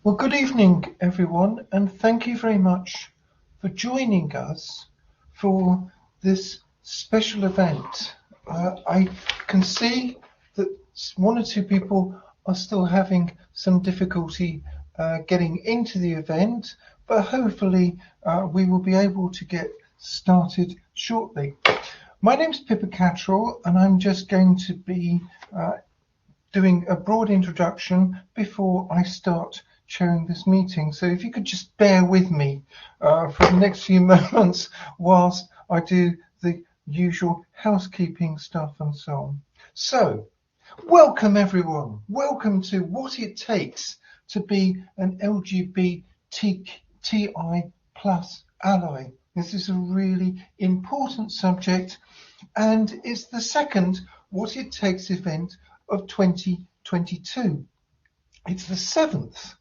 Well, good evening, everyone, and thank you very much for joining us for this special event. I can see that one or two people are still having some difficulty getting into the event, but hopefully we will be able to get started shortly. My name's Pippa Cattrall, and I'm just going to be doing a broad introduction before I start chairing this meeting. So if you could just bear with me for the next few moments whilst I do the usual housekeeping stuff and so on. So welcome everyone. Welcome to What It Takes to Be an LGBTI plus ally. This is a really important subject, and it's the second What It Takes event of 2022. It's the seventh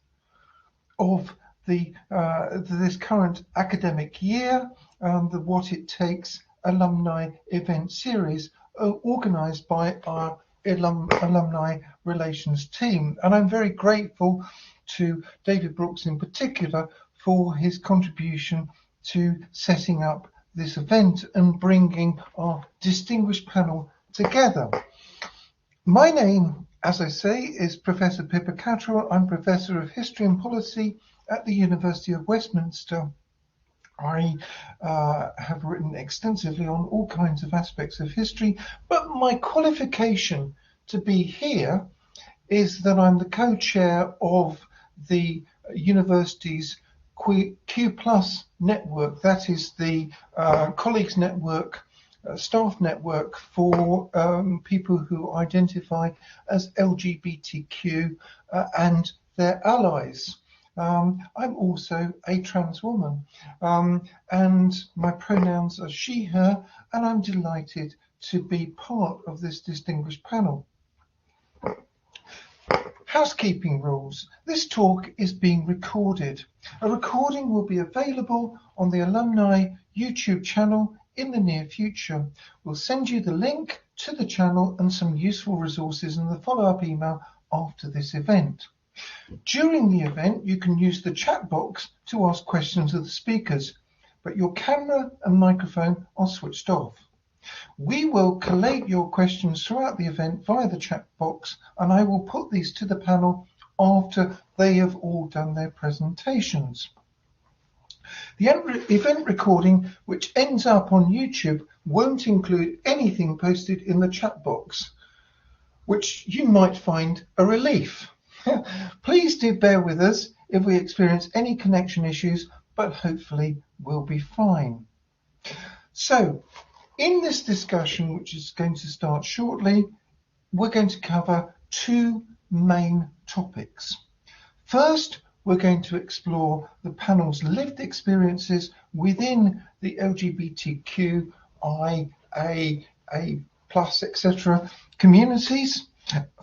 of this current academic year, the What It Takes Alumni event series organised by our Alumni Relations team. And I'm very grateful to David Brooks in particular for his contribution to setting up this event and bringing our distinguished panel together. My name, as I say, is Professor Pippa Cattrall. I'm Professor of History and Policy at the University of Westminster. I have written extensively on all kinds of aspects of history, but my qualification to be here is that I'm the co-chair of the university's Q Plus network. That is the colleagues network, staff network for people who identify as LGBTQ and their allies. I'm also a trans woman, and my pronouns are she, her, and I'm delighted to be part of this distinguished panel. Housekeeping rules. This talk is being recorded. A recording will be available on the Alumni YouTube channel in the near future. We'll send you the link to the channel and some useful resources in the follow-up email after this event. During the event, you can use the chat box to ask questions of the speakers, but your camera and microphone are switched off. We will collate your questions throughout the event via the chat box, and I will put these to the panel after they have all done their presentations. The event recording, which ends up on YouTube, won't include anything posted in the chat box, which you might find a relief. Please do bear with us if we experience any connection issues, but hopefully we'll be fine. So, in this discussion, which is going to start shortly, we're going to cover two main topics. First, we're going to explore the panel's lived experiences within the LGBTQIA+, etc. communities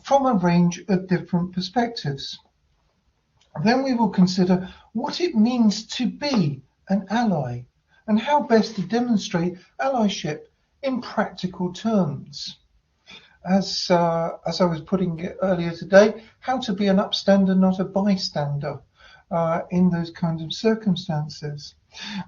from a range of different perspectives. Then we will consider what it means to be an ally and how best to demonstrate allyship in practical terms. As I was putting it earlier today, how to be an upstander, not a bystander in those kinds of circumstances.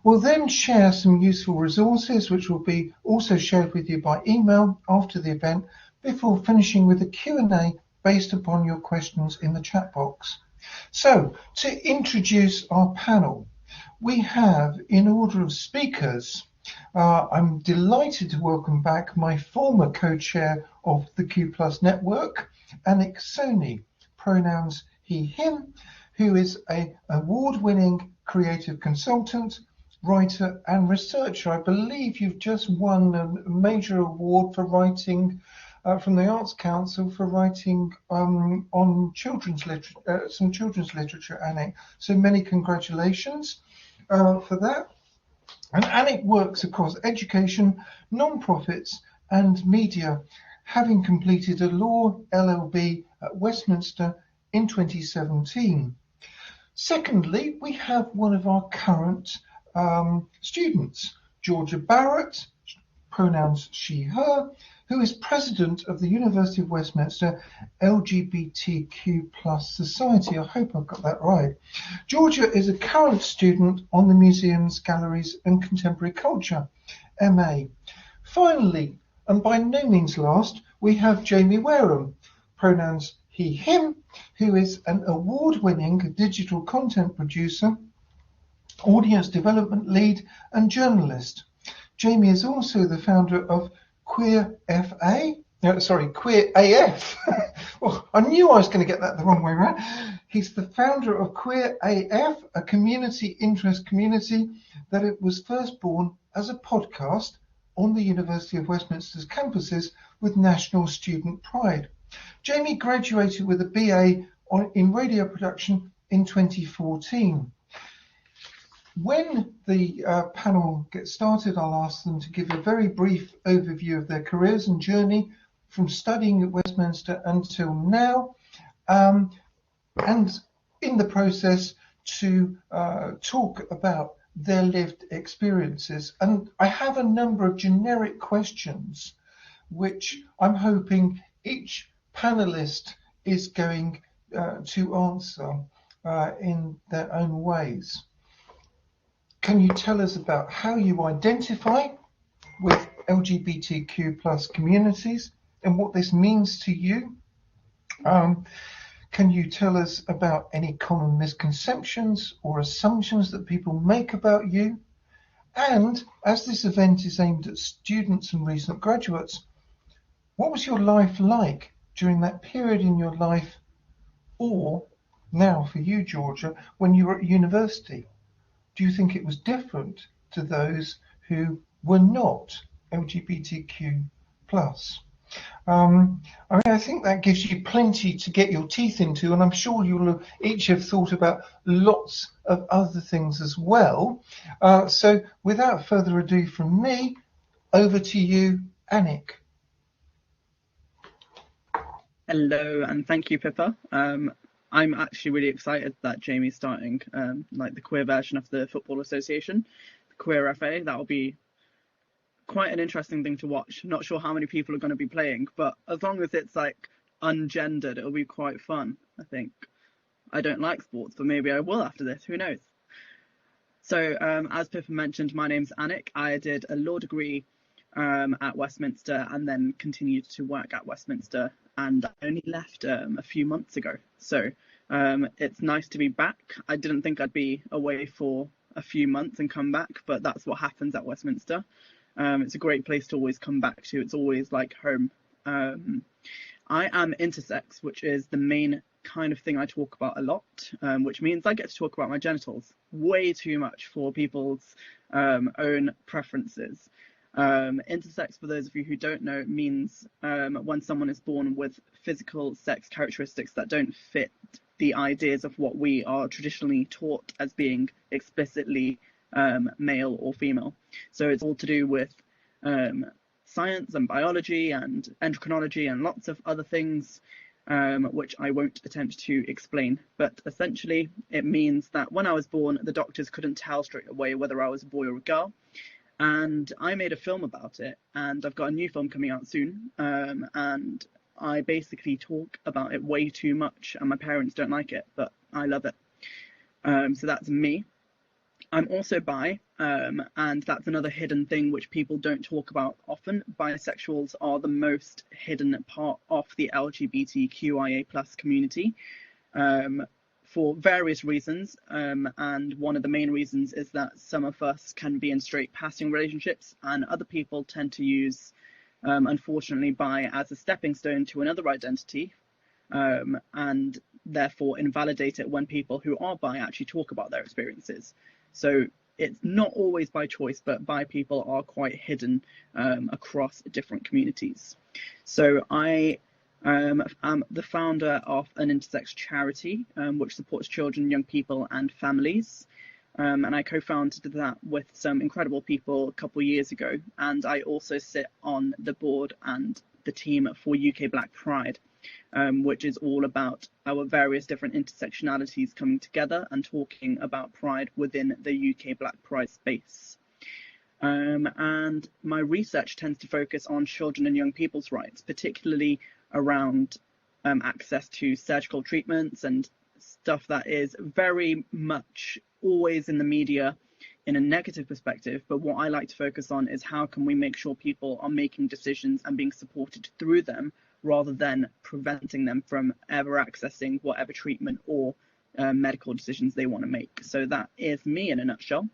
We'll then share some useful resources, which will be also shared with you by email after the event, before finishing with a Q&A based upon your questions in the chat box. So, to introduce our panel, we have, in order of speakers, I'm delighted to welcome back my former co-chair of the Q Plus network, Anik Soni, pronouns he, him, who is an award-winning creative consultant, writer and researcher. I believe you've just won a major award for writing from the Arts Council for writing on children's literature, some children's literature, Anik. So many congratulations for that. And Anik works across education, non-profits and media, having completed a law LLB at Westminster in 2017. Secondly, we have one of our current students, Georgia Barrett, pronouns she, her, who is president of the University of Westminster LGBTQ plus Society. I hope I've got that right. Georgia is a current student on the Museums, Galleries and Contemporary Culture, MA. Finally, and by no means last, we have Jamie Wareham, pronouns he, him, who is an award-winning digital content producer, audience development lead and journalist. Jamie is also the founder of Queer AF. Well, I knew I was going to get that the wrong way around. He's the founder of Queer AF, a community interest community that it was first born as a podcast on the University of Westminster's campuses with national student pride. Jamie graduated with a BA in radio production in 2014. When the panel gets started, I'll ask them to give a very brief overview of their careers and journey from studying at Westminster until now, and in the process to talk about their lived experiences. And I have a number of generic questions which I'm hoping each panelist is going to answer in their own ways. Can you tell us about how you identify with LGBTQ plus communities and what this means to you? Can you tell us about any common misconceptions or assumptions that people make about you? And as this event is aimed at students and recent graduates, what was your life like during that period in your life, or now for you, Georgia, when you were at university? Do you think it was different to those who were not LGBTQ plus? I think that gives you plenty to get your teeth into, and I'm sure you'll each have thought about lots of other things as well. So without further ado from me, over to you, Anik. Hello, and thank you, Pippa. I'm actually really excited that Jamie's starting like the queer version of the Football Association, the Queer FA. That'll be quite an interesting thing to watch. Not sure how many people are going to be playing, but as long as it's like ungendered, it'll be quite fun, I think. I don't like sports, but maybe I will after this, who knows? So as Pippa mentioned, my name's Anik. I did a law degree at Westminster and then continued to work at Westminster, and I only left a few months ago. So it's nice to be back. I didn't think I'd be away for a few months and come back, but that's what happens at Westminster. It's a great place to always come back to. It's always like home. I am intersex, which is the main kind of thing I talk about a lot, which means I get to talk about my genitals way too much for people's own preferences. Intersex, for those of you who don't know, means when someone is born with physical sex characteristics that don't fit the ideas of what we are traditionally taught as being explicitly male or female. So it's all to do with science and biology and endocrinology and lots of other things, which I won't attempt to explain. But essentially, it means that when I was born, the doctors couldn't tell straight away whether I was a boy or a girl. And I made a film about it, and I've got a new film coming out soon, and I basically talk about it way too much, and my parents don't like it, but I love it. So that's me. I'm also bi, and that's another hidden thing which people don't talk about often. Bisexuals are the most hidden part of the LGBTQIA+ community. For various reasons, and one of the main reasons is that some of us can be in straight passing relationships, and other people tend to use, unfortunately, bi as a stepping stone to another identity, and therefore invalidate it when people who are bi actually talk about their experiences. So it's not always by choice, but bi people are quite hidden across different communities. So I I'm the founder of an intersex charity, which supports children, young people and families. And I co-founded that with some incredible people a couple of years ago. And I also sit on the board and the team for UK Black Pride, which is all about our various different intersectionalities coming together and talking about pride within the UK Black Pride space. And my research tends to focus on children and young people's rights, particularly around access to surgical treatments and stuff that is very much always in the media in a negative perspective. But what I like to focus on is how can we make sure people are making decisions and being supported through them, rather than preventing them from ever accessing whatever treatment or medical decisions they want to make. So that is me in a nutshell.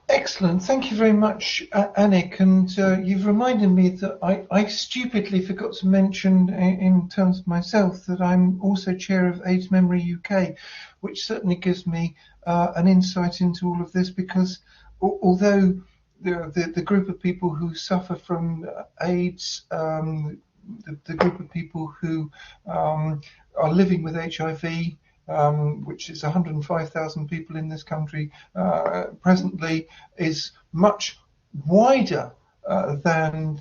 Excellent. Thank you very much, Anik. And you've reminded me that I stupidly forgot to mention in terms of myself that I'm also chair of AIDS Memory UK, which certainly gives me an insight into all of this, because although the group of people who suffer from AIDS, the group of people who are living with HIV, which is 105,000 people in this country presently, is much wider than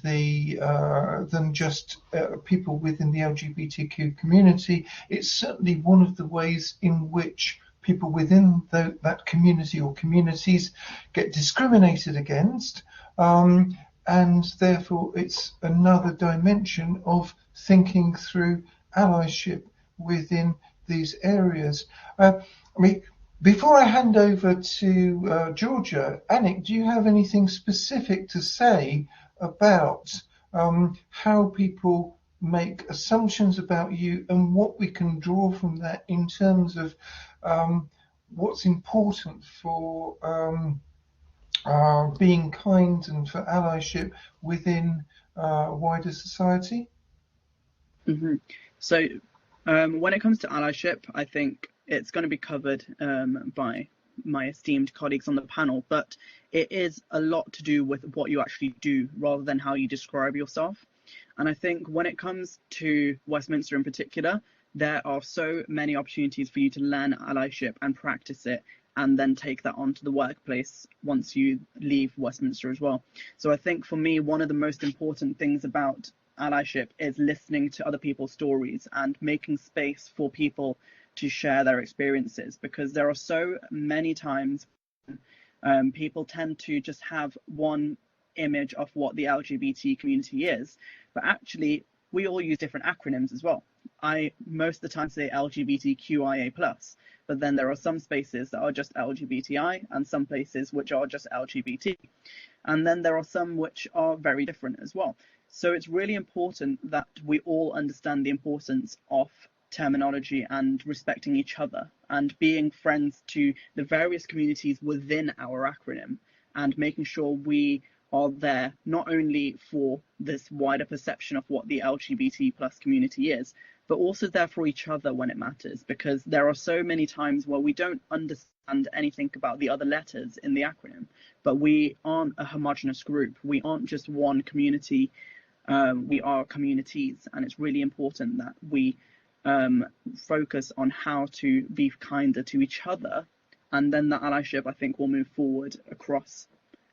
just people within the LGBTQ community. It's certainly one of the ways in which people within that community or communities get discriminated against, and therefore it's another dimension of thinking through allyship within these areas. Before I hand over to Georgia, Anik, do you have anything specific to say about how people make assumptions about you and what we can draw from that in terms of what's important for being kind and for allyship within wider society? Mm-hmm. So when it comes to allyship, I think it's going to be covered by my esteemed colleagues on the panel, but it is a lot to do with what you actually do rather than how you describe yourself. And I think when it comes to Westminster in particular, there are so many opportunities for you to learn allyship and practice it, and then take that onto the workplace once you leave Westminster as well. So I think for me, one of the most important things about allyship is listening to other people's stories and making space for people to share their experiences, because there are so many times people tend to just have one image of what the LGBT community is, but actually we all use different acronyms as well. I most of the time say LGBTQIA+, but then there are some spaces that are just LGBTI and some places which are just LGBT. And then there are some which are very different as well. So it's really important that we all understand the importance of terminology and respecting each other and being friends to the various communities within our acronym, and making sure we are there not only for this wider perception of what the LGBT plus community is, but also there for each other when it matters, because there are so many times where we don't understand anything about the other letters in the acronym, but we aren't a homogenous group. We aren't just one community. We are communities, and it's really important that we focus on how to be kinder to each other, and then that allyship, I think, will move forward across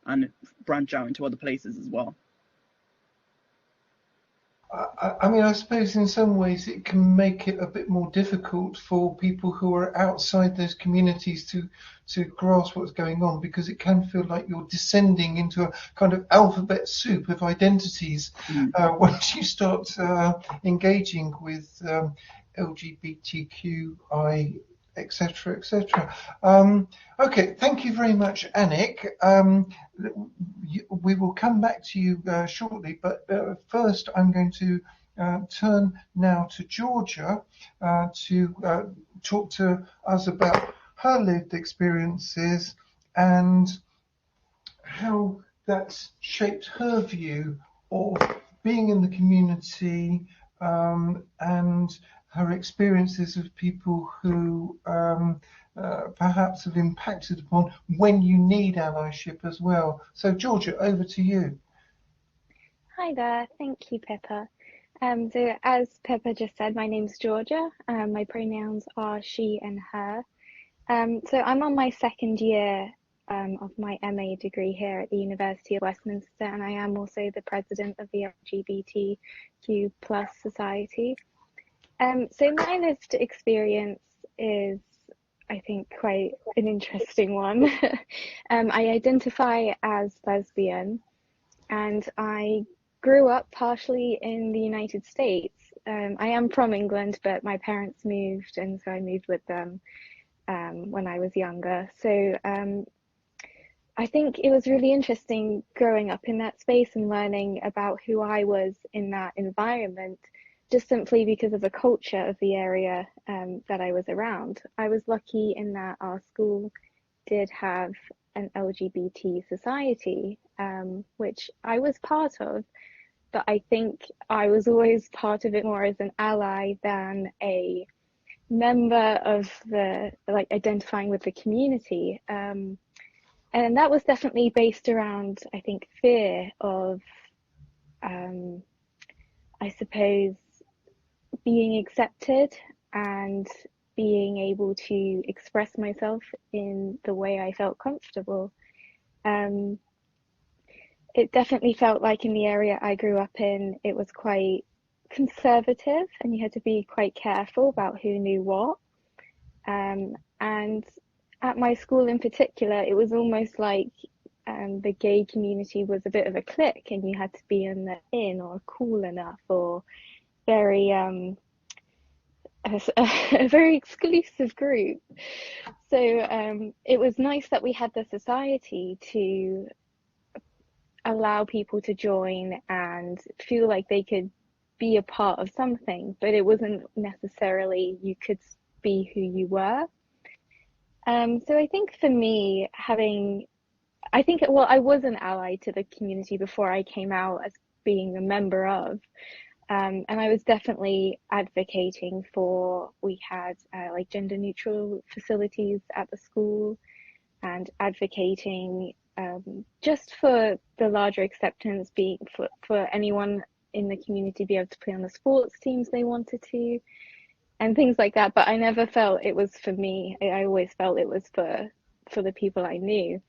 and branch out into other places as well. I mean, I suppose in some ways it can make it a bit more difficult for people who are outside those communities to grasp what's going on, because it can feel like you're descending into a kind of alphabet soup of identities once you start engaging with LGBTQI, etc., etc. Okay, thank you very much, Anik. We will come back to you shortly, but first I'm going to turn now to Georgia to talk to us about her lived experiences and how that's shaped her view of being in the community, and her experiences of people who perhaps have impacted upon when you need allyship as well. So Georgia, over to you. Hi there, thank you, Pippa. So as Pippa just said, my name's Georgia. My pronouns are she and her. So I'm on my second year of my MA degree here at the University of Westminster, and I am also the president of the LGBTQ plus society. So my lived experience is, I think, quite an interesting one. I identify as lesbian, and I grew up partially in the United States. I am from England, but my parents moved, and so I moved with them when I was younger. So I think it was really interesting growing up in that space and learning about who I was in that environment, just simply because of the culture of the area that I was around. I was lucky in that our school did have an LGBT society, which I was part of, but I think I was always part of it more as an ally than a member of the, like, identifying with the community. And that was definitely based around, I think, fear of, I suppose, being accepted and being able to express myself in the way I felt comfortable. It definitely felt like in the area I grew up in, it was quite conservative and you had to be quite careful about who knew what. And at my school in particular, it was almost like the gay community was a bit of a clique and you had to be in or cool enough or very a very exclusive group. So it was nice that we had the society to allow people to join and feel like they could be a part of something, but it wasn't necessarily you could be who you were. So I think for me, I was an ally to the community before I came out as being a member of. And I was definitely advocating for, we had like gender neutral facilities at the school and advocating just for the larger acceptance, being for anyone in the community to be able to play on the sports teams they wanted to and things like that. But I never felt it was for me. I always felt it was for the people I knew.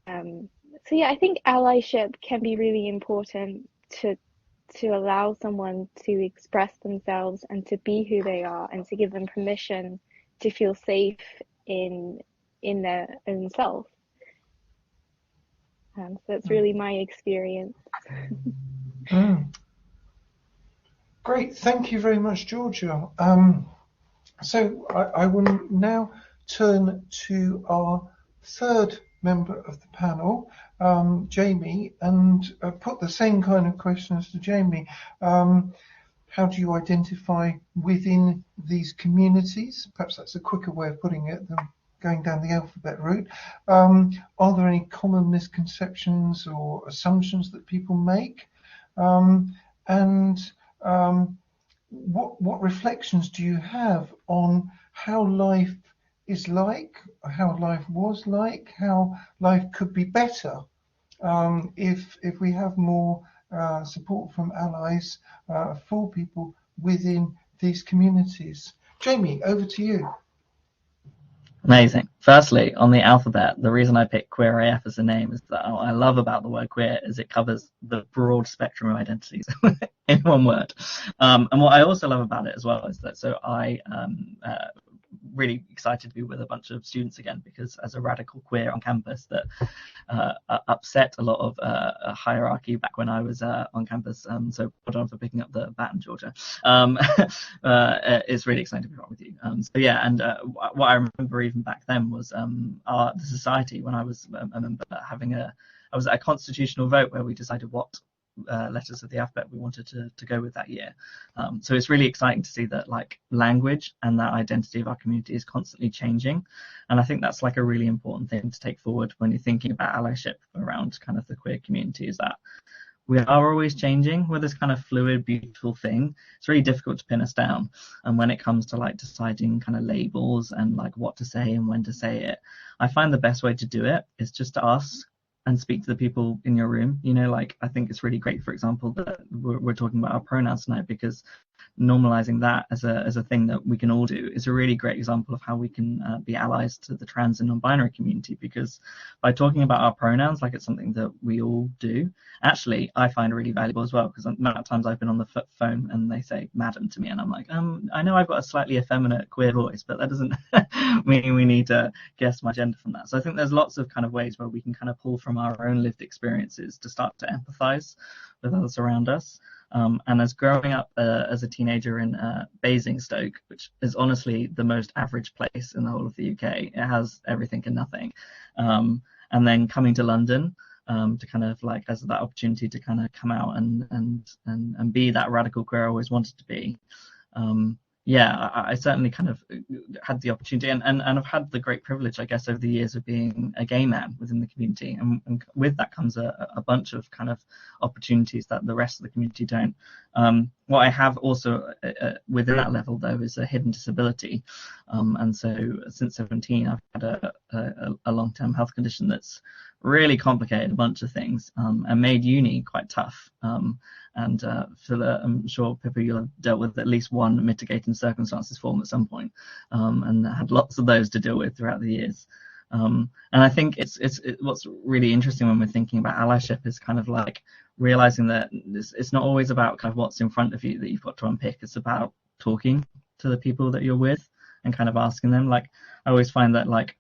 So yeah, I think allyship can be really important to allow someone to express themselves and to be who they are and to give them permission to feel safe in their own self. So it's really my experience. Great, thank you very much, Georgia. So I will now turn to our third member of the panel, Jamie, and put the same kind of questions to Jamie. How do you identify within these communities? Perhaps that's a quicker way of putting it than going down the alphabet route. Are there any common misconceptions or assumptions that people make? What reflections do you have on how life is like, how life was like, how life could be better if we have more support from allies for people within these communities? Jamie, over to you. Amazing. Firstly, on the alphabet, the reason I picked Queer AF as a name is that what I love about the word queer is it covers the broad spectrum of identities in one word. And what I also love about it as well is that I really excited to be with a bunch of students again, because as a radical queer on campus that upset a lot of hierarchy back when I was on campus. So well done for picking up the baton, Georgia. It's really exciting to be on with you. So yeah, and what I remember even back then was the society when I was a member I was at a constitutional vote where we decided what letters of the alphabet we wanted to go with that year. So it's really exciting to see that like language and that identity of our community is constantly changing, and I think that's like a really important thing to take forward when you're thinking about allyship around kind of the queer community, is that we are always changing. We're this kind of fluid, beautiful thing. It's really difficult to pin us down, and when it comes to like deciding kind of labels and like what to say and when to say it, I find the best way to do it is just to ask and speak to the people in your room. You know, like I think it's really great, for example, that we're talking about our pronouns tonight, because normalizing that as a thing that we can all do is a really great example of how we can be allies to the trans and non-binary community, because by talking about our pronouns like it's something that we all do, actually I find really valuable as well, because the amount of times I've been on the phone and they say madam to me and I'm like, I know I've got a slightly effeminate queer voice, but that doesn't mean we need to guess my gender from that. So I think there's lots of kind of ways where we can kind of pull from our own lived experiences to start to empathize with others around us. And as growing up as a teenager in Basingstoke, which is honestly the most average place in the whole of the UK, it has everything and nothing. And then coming to London to kind of like as that opportunity to kind of come out and be that radical queer I always wanted to be. Yeah, I certainly kind of had the opportunity and I've had the great privilege, I guess, over the years of being a gay man within the community. And with that comes a bunch of kind of opportunities that the rest of the community don't. What I have also within that level, though, is a hidden disability. And so since 17, I've had a long-term health condition that's really complicated a bunch of things and made uni quite tough. And Phil, I'm sure, Pippa, you'll have dealt with at least one mitigating circumstances form at some point, and had lots of those to deal with throughout the years. And I think it's what's really interesting when we're thinking about allyship is kind of like realizing that it's not always about kind of what's in front of you that you've got to unpick. It's about talking to the people that you're with and kind of asking them. Like, I always find that, like,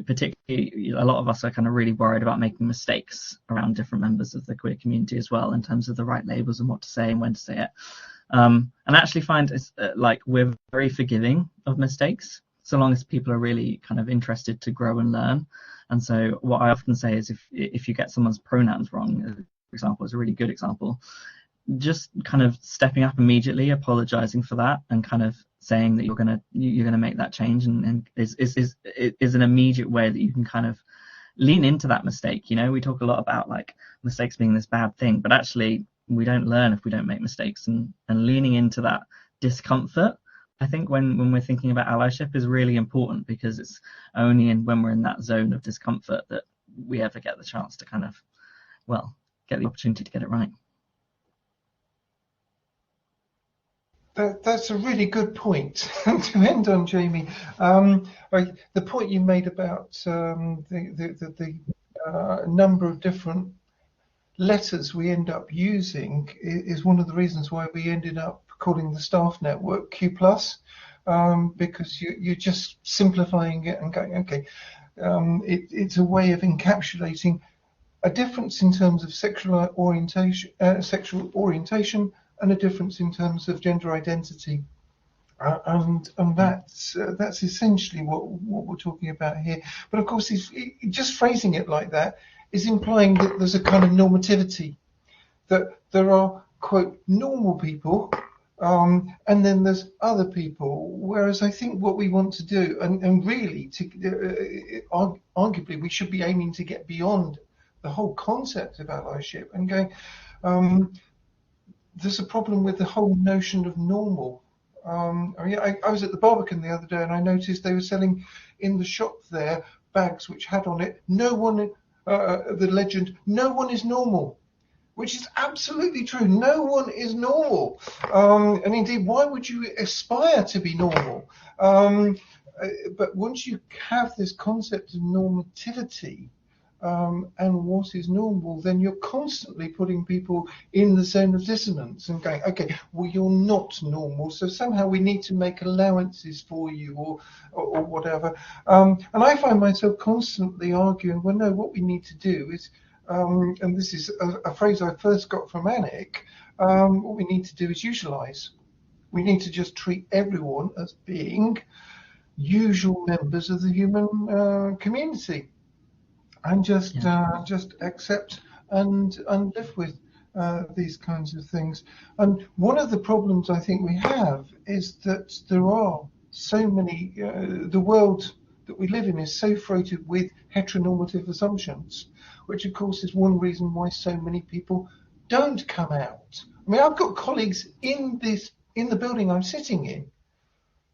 particularly a lot of us are kind of really worried about making mistakes around different members of the queer community as well, in terms of the right labels and what to say and when to say it. And I actually find it's like we're very forgiving of mistakes, so long as people are really kind of interested to grow and learn. And so what I often say is if you get someone's pronouns wrong, for example, is a really good example, just kind of stepping up immediately, apologizing for that, and kind of saying that you're gonna make that change, and is an immediate way that you can kind of lean into that mistake. You know, we talk a lot about like mistakes being this bad thing, but actually we don't learn if we don't make mistakes, and leaning into that discomfort, I think when we're thinking about allyship, is really important, because it's only when we're in that zone of discomfort that we ever get the chance to kind of, well, get the opportunity to get it right. That's a really good point to end on, Jamie. The point you made about the number of different letters we end up using is one of the reasons why we ended up calling the staff network Q+, because you're just simplifying it and going, okay, it's a way of encapsulating a difference in terms of sexual orientation, and a difference in terms of gender identity, and that's essentially what we're talking about here. But of course, just phrasing it like that is implying that there's a kind of normativity, that there are, quote, normal people, and then there's other people. Whereas I think what we want to do, and really, arguably, we should be aiming to get beyond the whole concept of allyship and going. There's a problem with the whole notion of normal. I was at the Barbican the other day and I noticed they were selling in the shop there bags which had on it, no one, the legend, no one is normal, which is absolutely true. No one is normal. And indeed, why would you aspire to be normal? But once you have this concept of normativity, and what is normal, then you're constantly putting people in the zone of dissonance and going, okay, well, you're not normal, so somehow we need to make allowances for you or whatever. And I find myself constantly arguing, well, no, what we need to do is, and this is a phrase I first got from Anik, what we need to do is usualize. We need to just treat everyone as being usual members of the human community. And just accept and live with these kinds of things. And one of the problems I think we have is that there are so many, the world that we live in is so freighted with heteronormative assumptions, which of course is one reason why so many people don't come out. I mean, I've got colleagues in the building I'm sitting in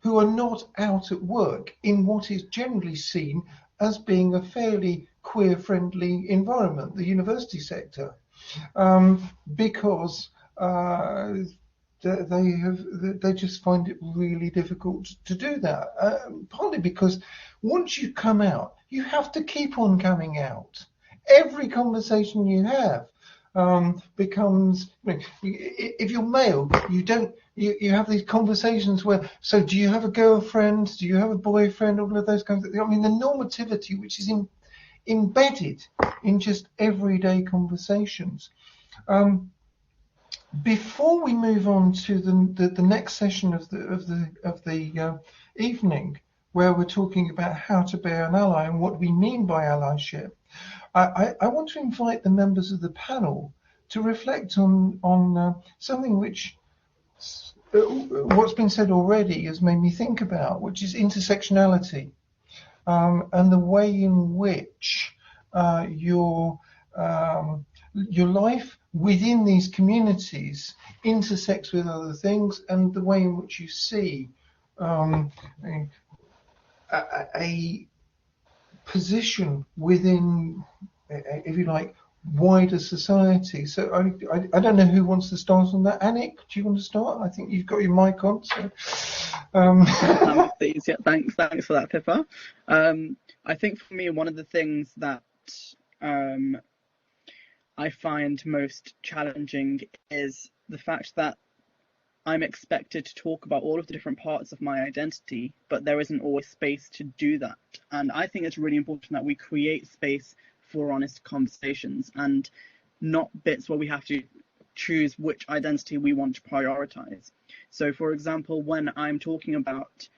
who are not out at work in what is generally seen as being a fairly queer-friendly environment, the university sector, because they just find it really difficult to do that. Partly because once you come out, you have to keep on coming out. Every conversation you have becomes, if you're male, you have these conversations where, so do you have a girlfriend? Do you have a boyfriend? All of those kinds of things. I mean, the normativity which is embedded in just everyday conversations. Before we move on to the next session of the evening, where we're talking about how to be an ally and what we mean by allyship, I want to invite the members of the panel to reflect on something which what's been said already has made me think about, which is intersectionality, and the way in which your life within these communities intersects with other things, and the way in which you see a position within, if you like, wider society. So I don't know who wants to start on that. Anik, do you want to start? I think you've got your mic on. So, yeah, thanks for that, Pippa. I think for me, one of the things that I find most challenging is the fact that I'm expected to talk about all of the different parts of my identity, but there isn't always space to do that. And I think it's really important that we create space for honest conversations and not bits where we have to choose which identity we want to prioritize. So, for example, when I'm talking about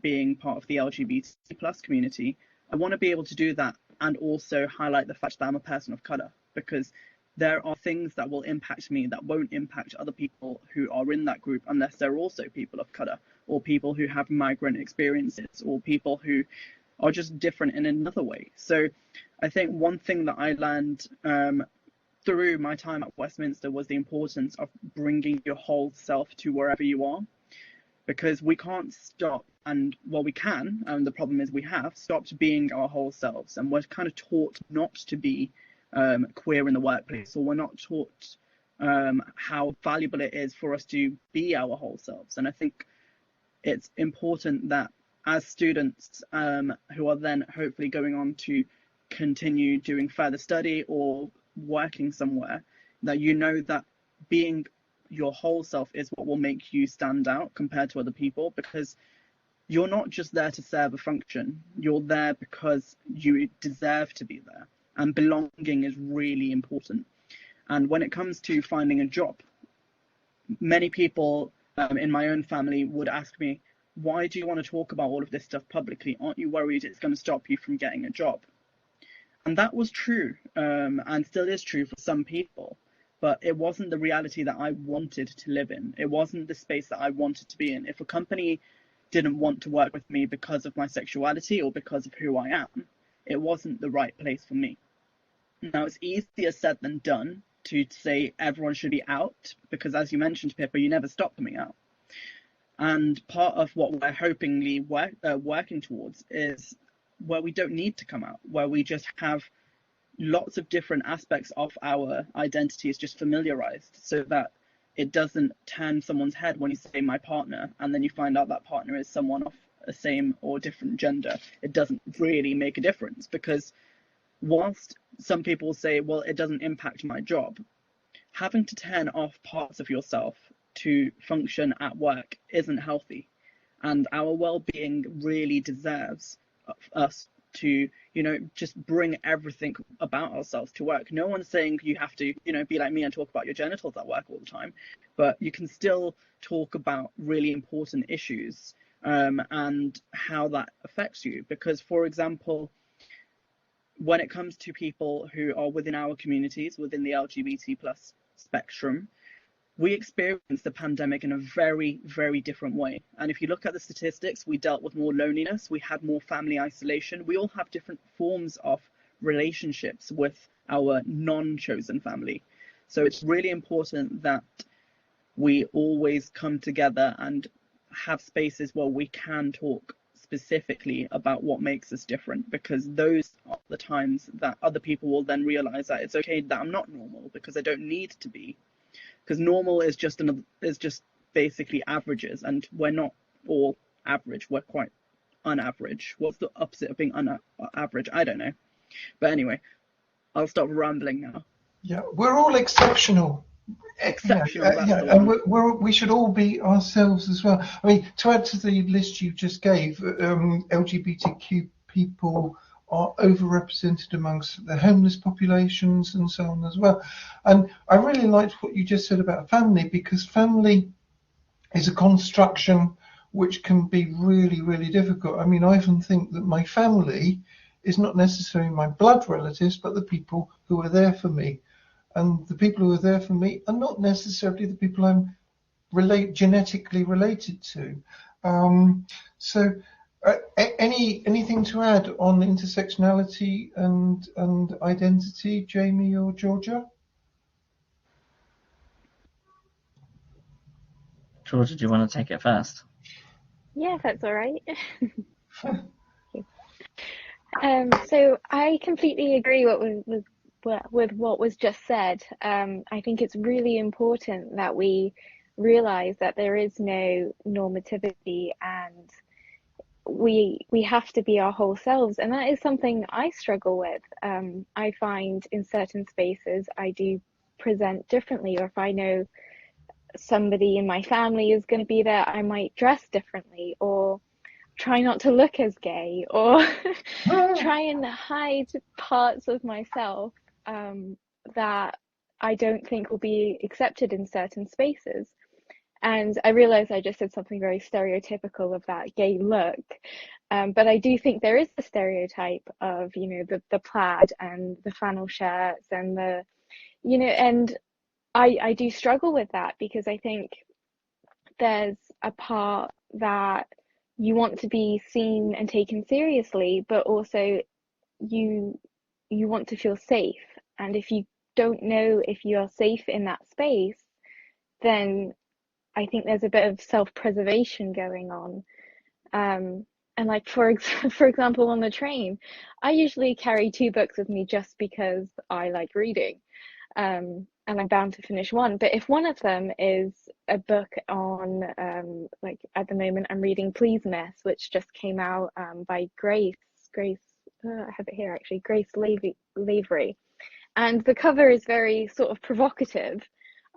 being part of the LGBT plus community, I want to be able to do that and also highlight the fact that I'm a person of colour, because there are things that will impact me that won't impact other people who are in that group unless they're also people of colour, or people who have migrant experiences, or people who are just different in another way. So I think one thing that I learned through my time at Westminster was the importance of bringing your whole self to wherever you are, because we can't stop, and well, we can, and the problem is we have stopped being our whole selves, and we're kind of taught not to be queer in the workplace, or we're not taught how valuable it is for us to be our whole selves. And I think it's important that as students who are then hopefully going on to continue doing further study or working somewhere, that you know that being your whole self is what will make you stand out compared to other people, because you're not just there to serve a function, you're there because you deserve to be there. And belonging is really important. And when it comes to finding a job, many people in my own family would ask me, why do you want to talk about all of this stuff publicly? Aren't you worried it's going to stop you from getting a job? And that was true, and still is true for some people. But it wasn't the reality that I wanted to live in. It wasn't the space that I wanted to be in. If a company didn't want to work with me because of my sexuality or because of who I am, it wasn't the right place for me. Now, it's easier said than done to say everyone should be out, because as you mentioned, Pippa, you never stop coming out. And part of what we're hopingly working towards is where we don't need to come out, where we just have lots of different aspects of our identity is just familiarized, so that it doesn't turn someone's head when you say my partner, and then you find out that partner is someone of a same or different gender. It doesn't really make a difference, because whilst some people say, well, it doesn't impact my job, having to turn off parts of yourself to function at work isn't healthy. And our well-being really deserves us to, just bring everything about ourselves to work. No one's saying you have to, be like me and talk about your genitals at work all the time, but you can still talk about really important issues and how that affects you. Because, for example, when it comes to people who are within our communities, within the LGBT plus spectrum, we experienced the pandemic in a very, very different way. And if you look at the statistics, we dealt with more loneliness, we had more family isolation, we all have different forms of relationships with our non-chosen family. So it's really important that we always come together and have spaces where we can talk specifically about what makes us different, because those are the times that other people will then realize that it's okay that I'm not normal, because I don't need to be. because normal is just basically averages, and we're not all average. We're quite unaverage. What's the opposite of being average? I don't know. But anyway, I'll stop rambling now. Yeah, we're all exceptional. Exceptional. And we should all be ourselves as well. I mean, to add to the list you just gave, LGBTQ people are overrepresented amongst the homeless populations and so on as well. And I really liked what you just said about family, because family is a construction which can be really, really difficult. I mean, I often think that my family is not necessarily my blood relatives, but the people who are there for me. And the people who are there for me are not necessarily the people I'm genetically related to. Anything to add on intersectionality and identity, Jamie or Georgia? Georgia, do you want to take it first? Yeah, if that's all right. So I completely agree with what was just said. I think it's really important that we realize that there is no normativity, and we have to be our whole selves, and that is something I struggle with. I find in certain spaces I do present differently, or if I know somebody in my family is going to be there, I might dress differently, or try not to look as gay, or try and hide parts of myself that I don't think will be accepted in certain spaces. And I realize I just said something very stereotypical of that gay look, but I do think there is a stereotype of, the plaid and the flannel shirts and and I do struggle with that, because I think there's a part that you want to be seen and taken seriously, but also you want to feel safe. And if you don't know if you are safe in that space, then I think there's a bit of self-preservation going on. And like, for example, on the train, I usually carry 2 books with me just because I like reading. And I'm bound to finish one. But if one of them is a book on, like at the moment, I'm reading Please Miss, which just came out by Grace, I have it here actually, Grace Lavery. And the cover is very sort of provocative.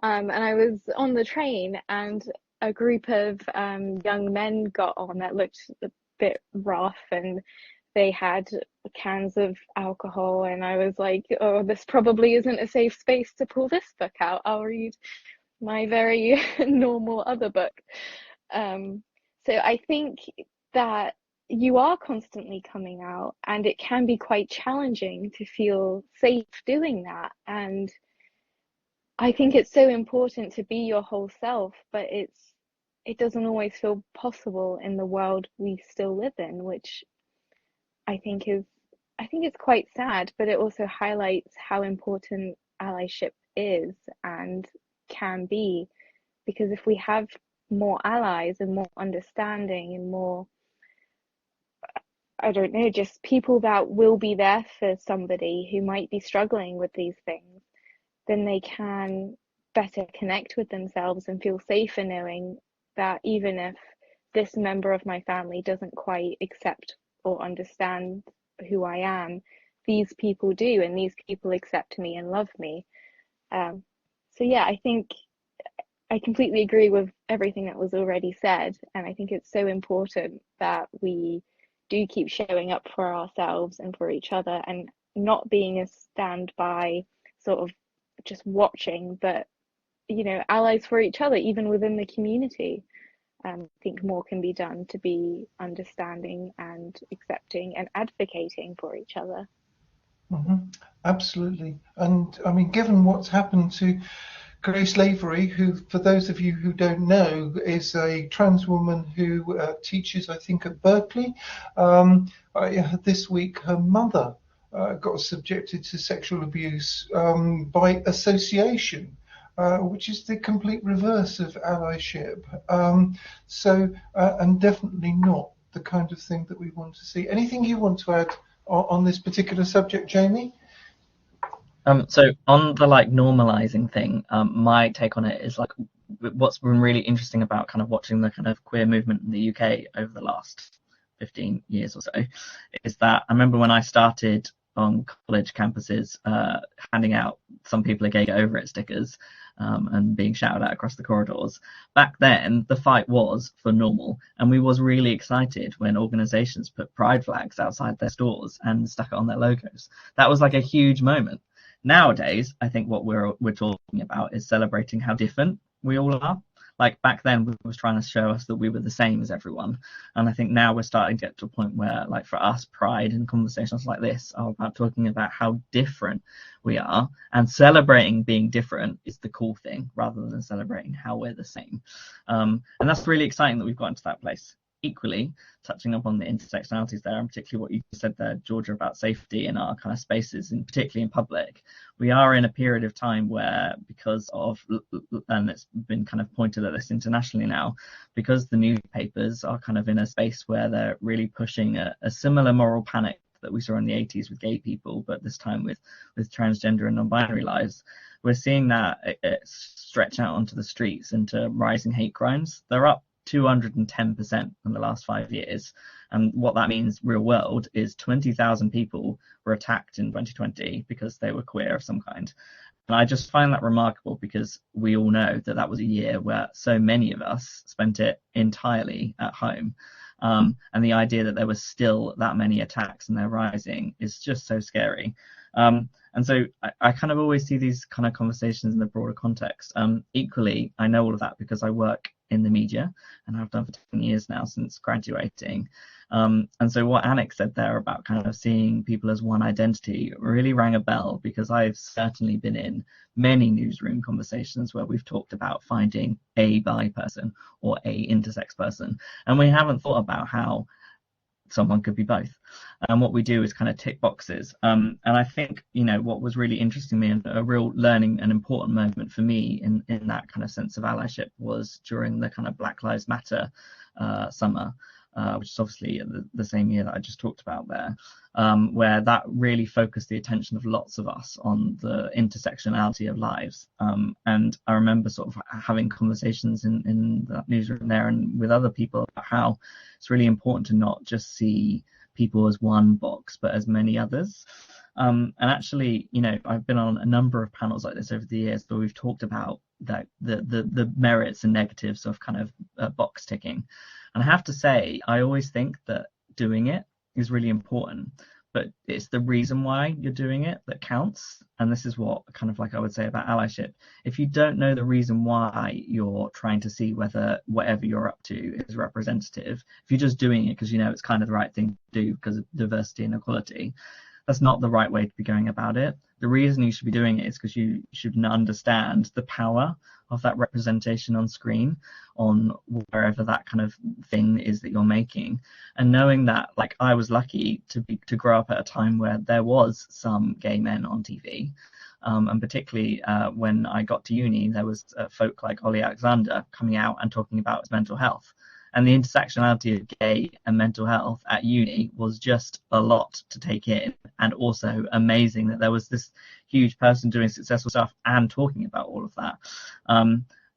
And I was on the train, and a group of young men got on that looked a bit rough, and they had cans of alcohol, and I was like, oh, this probably isn't a safe space to pull this book out. I'll read my very normal other book. So I think that you are constantly coming out, and it can be quite challenging to feel safe doing that. And I think it's so important to be your whole self, but it doesn't always feel possible in the world we still live in, which I think it's quite sad, but it also highlights how important allyship is and can be. Because if we have more allies and more understanding and more, I don't know, just people that will be there for somebody who might be struggling with these things, then they can better connect with themselves and feel safer knowing that even if this member of my family doesn't quite accept or understand who I am, these people do, and these people accept me and love me. So yeah, I think I completely agree with everything that was already said, and I think it's so important that we do keep showing up for ourselves and for each other, and not being a standby sort of just watching, but allies for each other, even within the community. I think more can be done to be understanding and accepting and advocating for each other. Mm-hmm. Absolutely. And I mean, given what's happened to Grace Lavery, who, for those of you who don't know, is a trans woman who teaches, I think, at Berkeley. This week, her mother got subjected to sexual abuse by association, which is the complete reverse of allyship. And definitely not the kind of thing that we want to see. Anything you want to add on this particular subject, Jamie? So on the like normalizing thing, my take on it is like what's been really interesting about kind of watching the kind of queer movement in the UK over the last 15 years or so is that I remember when I started on college campuses handing out "some people are gay, get over it" stickers and being shouted at across the corridors. Back then, the fight was for normal, and we was really excited when organisations put pride flags outside their stores and stuck it on their logos. That was like a huge moment. Nowadays, I think what we're talking about is celebrating how different we all are. Like back then, we was trying to show us that we were the same as everyone, and I think now we're starting to get to a point where, like for us, pride and conversations like this are about talking about how different we are, and celebrating being different is the cool thing, rather than celebrating how we're the same. And that's really exciting that we've gotten to that place. Equally, touching up on the intersectionalities there, and particularly what you said there, Georgia, about safety in our kind of spaces, and particularly in public, we are in a period of time where, because of, and it's been kind of pointed at this internationally now, because the newspapers are kind of in a space where they're really pushing a similar moral panic that we saw in the 80s with gay people, but this time with transgender and non-binary lives, we're seeing that it stretch out onto the streets, into rising hate crimes. They're up 210% in the last 5 years. And what that means real world is 20,000 people were attacked in 2020 because they were queer of some kind. And I just find that remarkable, because we all know that that was a year where so many of us spent it entirely at home. And the idea that there was still that many attacks and they're rising is just so scary. And so I kind of always see these kind of conversations in the broader context. Equally, I know all of that because I work in the media, and I've done for 10 years now since graduating. And so what Anik said there about kind of seeing people as one identity really rang a bell, because I've certainly been in many newsroom conversations where we've talked about finding a bi person or a intersex person, and we haven't thought about how someone could be both. And what we do is kind of tick boxes. And I think, what was really interesting to me, and a real learning and important moment for me in that kind of sense of allyship, was during the kind of Black Lives Matter summer, which is obviously the same year that I just talked about there, where that really focused the attention of lots of us on the intersectionality of lives. And I remember sort of having conversations in that newsroom there and with other people about how it's really important to not just see people as one box, but as many others. And actually, I've been on a number of panels like this over the years where we've talked about that the merits and negatives of kind of box ticking. And I have to say, I always think that doing it is really important, but it's the reason why you're doing it that counts. And this is what kind of like I would say about allyship. If you don't know the reason why you're trying to see whether whatever you're up to is representative, if you're just doing it because it's kind of the right thing to do because of diversity and equality, that's not the right way to be going about it. The reason you should be doing it is because you should understand the power of that representation on screen, on wherever that kind of thing is that you're making, and knowing that, like, I was lucky to grow up at a time where there was some gay men on TV, and particularly when I got to uni, there was folk like Ollie Alexander coming out and talking about his mental health. And the intersectionality of gay and mental health at uni was just a lot to take in, and also amazing that there was this huge person doing successful stuff and talking about all of that.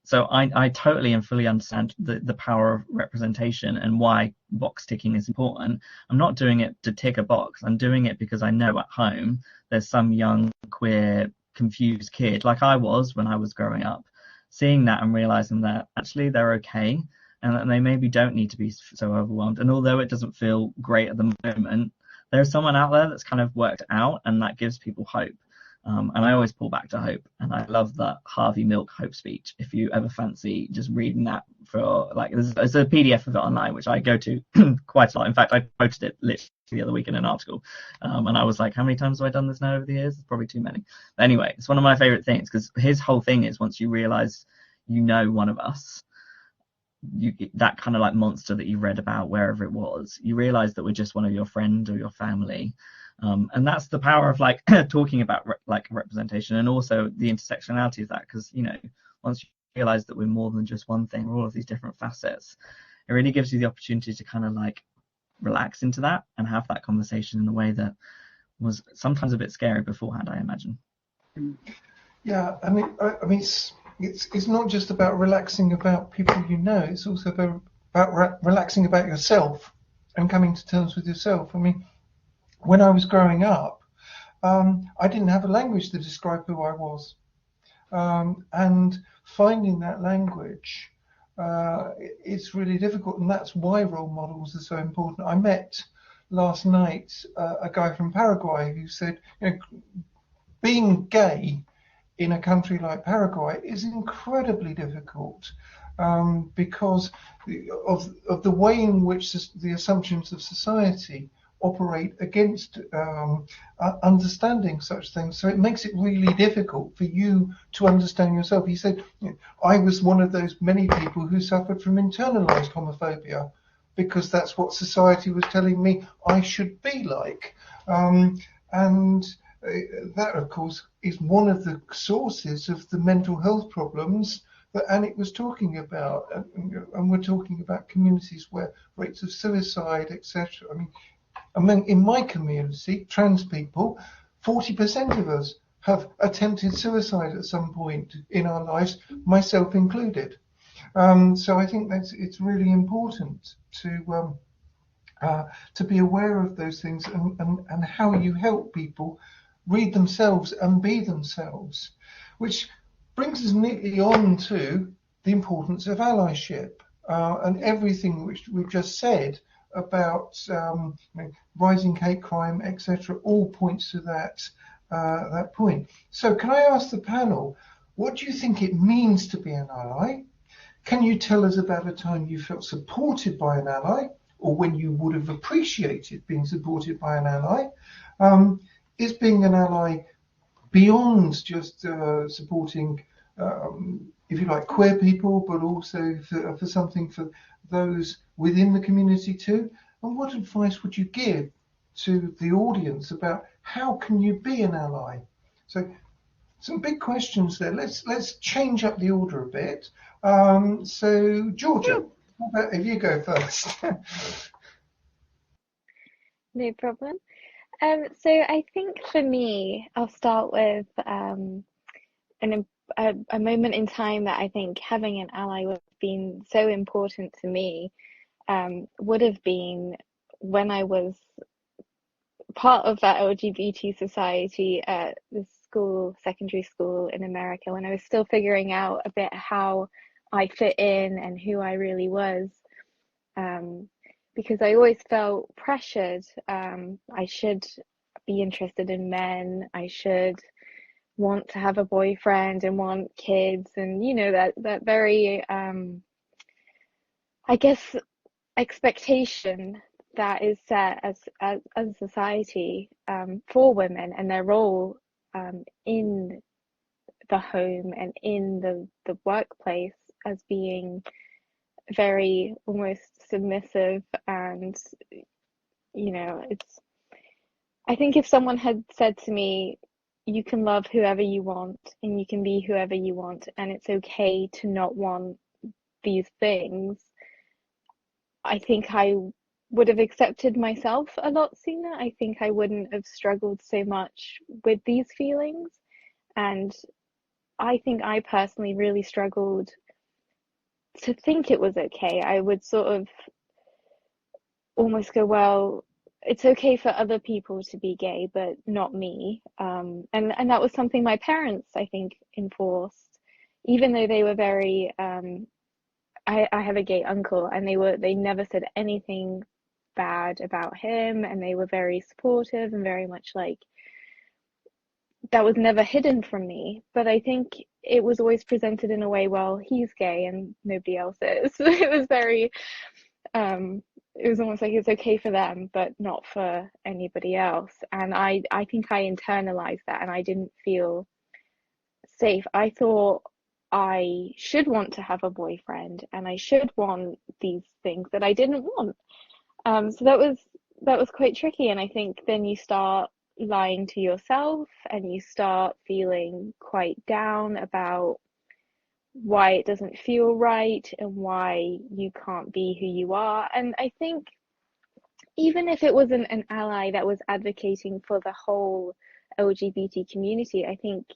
So I totally and fully understand the power of representation and why box ticking is important. I'm not doing it to tick a box. I'm doing it because I know at home there's some young, queer, confused kid, like I was when I was growing up, seeing that and realizing that actually they're okay, and that they maybe don't need to be so overwhelmed. And although it doesn't feel great at the moment, there's someone out there that's kind of worked out, and that gives people hope. And I always pull back to hope. And I love that Harvey Milk hope speech. If you ever fancy just reading that, for like, there's a PDF of it online, which I go to quite a lot. In fact, I posted it literally the other week in an article. And I was like, how many times have I done this now over the years? It's probably too many. But anyway, it's one of my favorite things, because his whole thing is, once you realize one of us, that kind of like monster that you read about wherever it was, you realize that we're just one of your friend or your family. And that's the power of like talking about representation, and also the intersectionality of that, because once you realize that we're more than just one thing, we're all of these different facets, it really gives you the opportunity to kind of like relax into that and have that conversation in a way that was sometimes a bit scary beforehand, I imagine. Yeah, I mean, it's not just about relaxing about people you know. It's also about relaxing about yourself and coming to terms with yourself. I mean, when I was growing up, I didn't have a language to describe who I was, and finding that language, it's really difficult, and that's why role models are so important. I met last night a guy from Paraguay who said, you know, being gay in a country like Paraguay is incredibly difficult, because of the way in which the assumptions of society operate against understanding such things. So it makes it really difficult for you to understand yourself. He said, you know, I was one of those many people who suffered from internalized homophobia because that's what society was telling me I should be like. And that, of course, is one of the sources of the mental health problems that Anik was talking about. And we're talking about communities where rates of suicide, etc. I mean, in my community, trans people, 40% of us have attempted suicide at some point in our lives, myself included. So I think it's really important to be aware of those things and how you help people read themselves and be themselves, which brings us neatly on to the importance of allyship, and everything which we've just said about you know, rising hate crime, etc., all points to that point. So can I ask the panel, what do you think it means to be an ally? Can you tell us about a time you felt supported by an ally, or when you would have appreciated being supported by an ally? Is being an ally beyond just supporting, if you like, queer people, but also for something for those within the community too? And what advice would you give to the audience about how can you be an ally? So some big questions there. Let's change up the order a bit. So Georgia, how about if you go first? No problem. So I think for me, I'll start with a moment in time that I think having an ally would have been so important to me, would have been when I was part of that LGBT society at the school, secondary school in America, when I was still figuring out a bit how I fit in and who I really was. Because I always felt pressured. I should be interested in men. I should want to have a boyfriend and want kids, and you know that very I guess expectation that is set as a society, for women and their role in the home and in the workplace as being very almost submissive. And you know, it's, I think if someone had said to me, you can love whoever you want and you can be whoever you want, and it's okay to not want these things, I think I would have accepted myself a lot sooner. I think I wouldn't have struggled so much with these feelings. And I think I personally really struggled to think it was okay. I would sort of almost go, well, it's okay for other people to be gay, but not me. And that was something my parents, I think, enforced, even though they were very. I have a gay uncle, and they never said anything bad about him, and they were very supportive and very much like, that was never hidden from me. But I think it was always presented in a way, well, he's gay and nobody else is. It was very it was almost like it's okay for them but not for anybody else. And I think I internalized that, and I didn't feel safe. I thought I should want to have a boyfriend and I should want these things that I didn't want. So that was quite tricky. And I think then you start lying to yourself and you start feeling quite down about why it doesn't feel right and why you can't be who you are. And I think even if it wasn't an ally that was advocating for the whole LGBT community, I think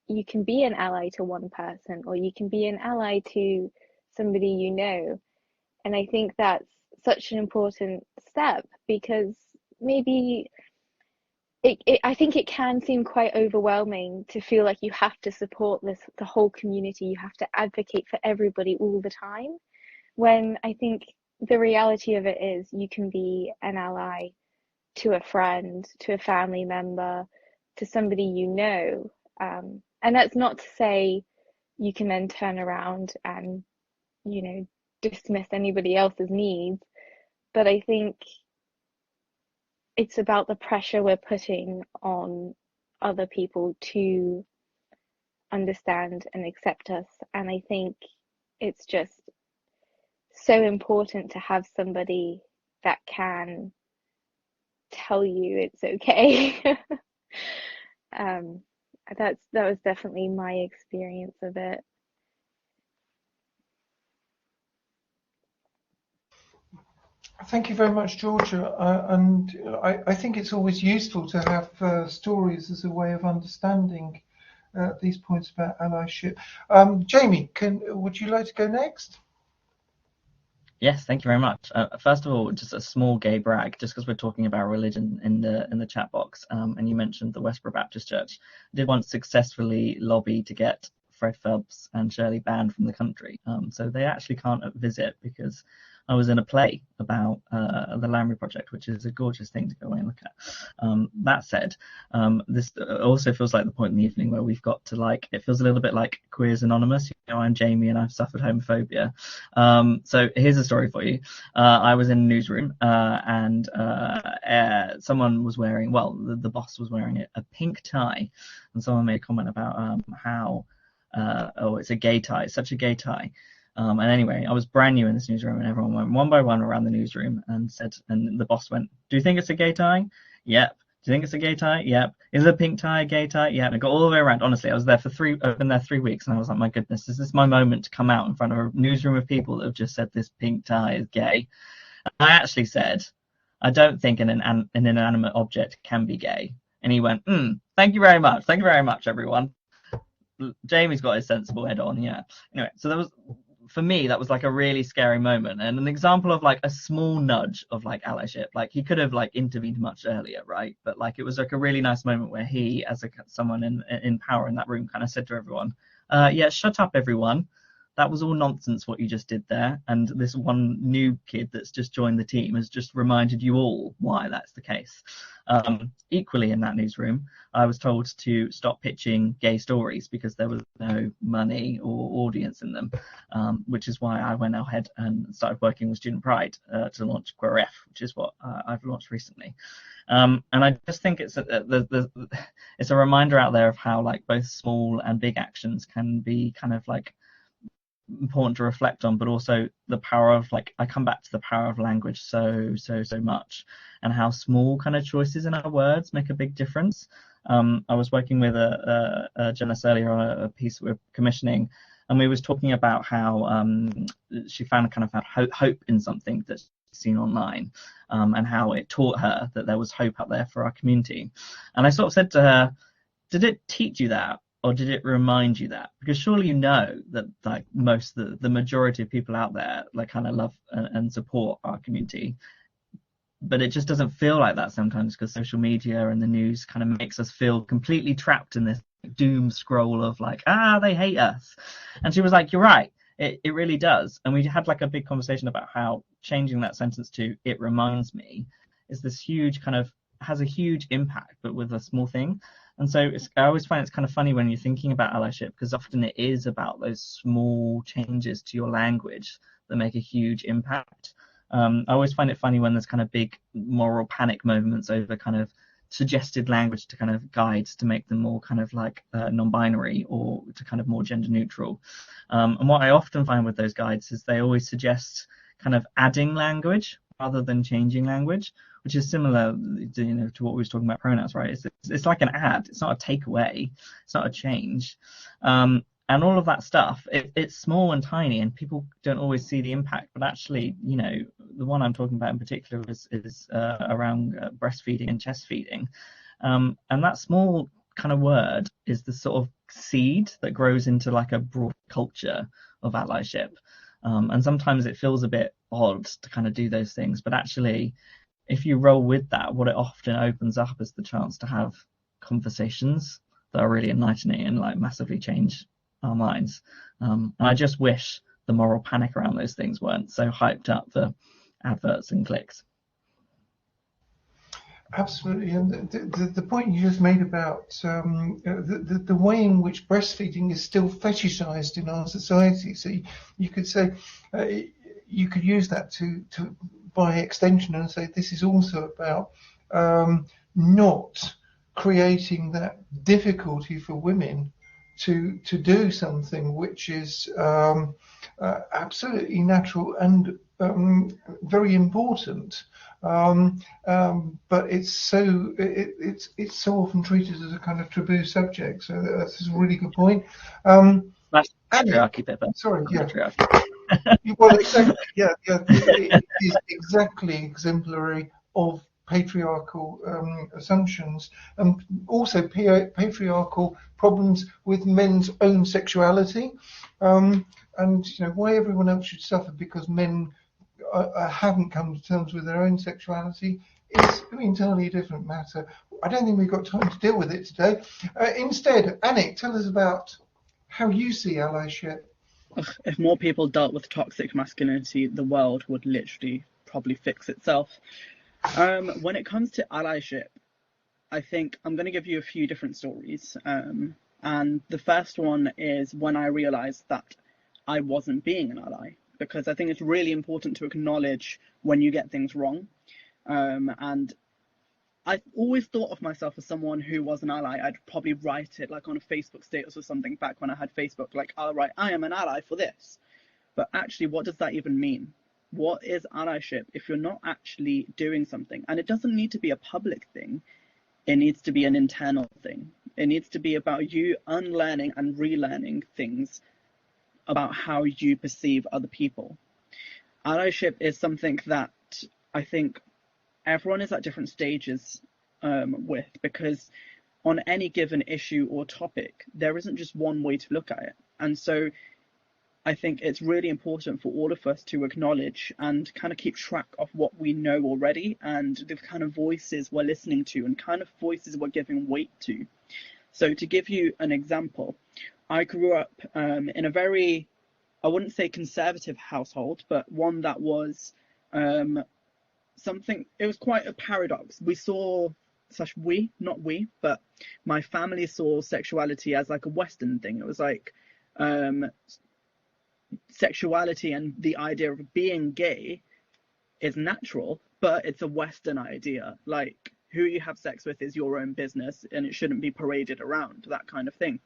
you can be an ally to one person, or you can be an ally to somebody you know. And I think that's such an important step, because maybe I think it can seem quite overwhelming to feel like you have to support the whole community, you have to advocate for everybody all the time, when I think the reality of it is you can be an ally to a friend, to a family member, to somebody you know. And that's not to say you can then turn around and, dismiss anybody else's needs. But I think it's about the pressure we're putting on other people to understand and accept us. And I think it's just so important to have somebody that can tell you it's okay. That was definitely my experience of it. Thank you very much, Georgia. I think it's always useful to have stories as a way of understanding these points about allyship. Jamie, would you like to go next? Yes, thank you very much. First of all, just a small gay brag, just because we're talking about religion in the chat box, and you mentioned the Westboro Baptist Church. I did once successfully lobby to get Fred Phelps and Shirley banned from the country, so they actually can't visit, because I was in a play about the Lamry Project, which is a gorgeous thing to go away and look at. That said, this also feels like the point in the evening where we've got to, it feels a little bit like Queers Anonymous. I'm Jamie and I've suffered homophobia. So here's a story for you. I was in a newsroom and someone was wearing, the boss was wearing a pink tie, and someone made a comment about how, it's a gay tie, it's such a gay tie. And anyway, I was brand new in this newsroom, and everyone went one by one around the newsroom and the boss went, "Do you think it's a gay tie?" "Yep." "Do you think it's a gay tie?" "Yep." "Is it a pink tie, a gay tie?" "Yep." And it got all the way around. Honestly, I've been there 3 weeks, and I was like, my goodness, is this my moment to come out in front of a newsroom of people that have just said this pink tie is gay? And I actually said, "I don't think an inanimate object can be gay." And he went, "Thank you very much. Thank you very much, everyone." Jamie's got his sensible head on, yeah. Anyway, so for me, that was a really scary moment, and an example of a small nudge of allyship. He could have intervened much earlier, right? But it was a really nice moment where he, as someone in power in that room, kind of said to everyone, "Yeah, shut up, everyone. That was all nonsense what you just did there, and this one new kid that's just joined the team has just reminded you all why that's the case." Equally in that newsroom, I was told to stop pitching gay stories because there was no money or audience in them, which is why I went ahead and started working with Student Pride to launch Queer F, which is what I've launched recently. And I just think it's a reminder out there of how both small and big actions can be kind of important to reflect on, but also the power of I come back to the power of language so much, and how small kind of choices in our words make a big difference. I was working with a journalist earlier on a piece we're commissioning, and we was talking about how she found hope in something that's seen online, and how it taught her that there was hope out there for our community. And I sort of said to her, "Did it teach you that, or did it remind you that? Because surely you know that the majority of people out there kind of love and support our community, but it just doesn't feel like that sometimes because social media and the news kind of makes us feel completely trapped in this doom scroll of they hate us." And she was like, "You're right, it really does." And we had a big conversation about how changing that sentence to "it reminds me" is this huge has a huge impact, but with a small thing. And so I always find it's kind of funny when you're thinking about allyship, because often it is about those small changes to your language that make a huge impact. I always find it funny when there's kind of big moral panic moments over kind of suggested language to kind of guides to make them more kind of non-binary or to kind of more gender neutral. And what I often find with those guides is they always suggest kind of adding language rather than changing language, which is similar to what we were talking about pronouns, right? It's like an add. It's not a takeaway. It's not a change. And all of that stuff, it's small and tiny, and people don't always see the impact. But actually, the one I'm talking about in particular is around breastfeeding and chest feeding. And that small kind of word is the sort of seed that grows into like a broad culture of allyship. And sometimes it feels a bit odd to kind of do those things, but actually, if you roll with that, what it often opens up is the chance to have conversations that are really enlightening and like massively change our minds. And I just wish the moral panic around those things weren't so hyped up for adverts and clicks. Absolutely, and the point you just made about the way in which breastfeeding is still fetishized in our society. So you could say you could use that to by extension and say this is also about not creating that difficulty for women to do something which is absolutely natural and very important. But it's so often treated as a kind of taboo subject. So that's a really good point. That's patriarchy, Pippa. Sorry, yeah. Patriarchy. Well, exactly. Yeah. It is exactly exemplary of patriarchal assumptions, and also patriarchal problems with men's own sexuality, and why everyone else should suffer because men haven't come to terms with their own sexuality is an entirely different matter. I don't think we've got time to deal with it today. Instead, Anik, tell us about how you see allyship. If more people dealt with toxic masculinity, the world would literally probably fix itself. When it comes to allyship, I think I'm going to give you a few different stories. And the first one is when I realized that I wasn't being an ally, because I think it's really important to acknowledge when you get things wrong. And I always thought of myself as someone who was an ally. I'd probably write it like on a Facebook status or something back when I had Facebook, like, I'll write, I am an ally for this. But actually, what does that even mean? What is allyship if you're not actually doing something? And it doesn't need to be a public thing. It needs to be an internal thing. It needs to be about you unlearning and relearning things about how you perceive other people. Allyship is something that I think everyone is at different stages with, because on any given issue or topic, there isn't just one way to look at it. And so I think it's really important for all of us to acknowledge and kind of keep track of what we know already and the kind of voices we're listening to and kind of voices we're giving weight to. So to give you an example, I grew up in a very, I wouldn't say conservative household, but one that was something, it was quite a paradox. But my family saw sexuality as like a Western thing. It was like sexuality and the idea of being gay is natural, but it's a Western idea. Like, who you have sex with is your own business and it shouldn't be paraded around, that kind of thing.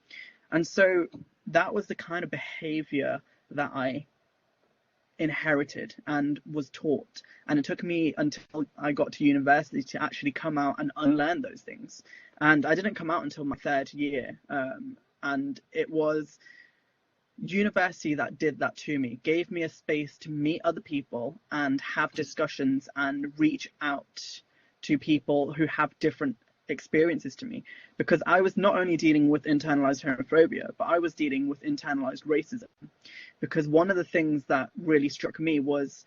And so that was the kind of behavior that I inherited and was taught. And it took me until I got to university to actually come out and unlearn those things. And I didn't come out until my third year. And it was university that did that to me, gave me a space to meet other people and have discussions and reach out to people who have different experiences to me, because I was not only dealing with internalized homophobia, but I was dealing with internalized racism. Because one of the things that really struck me was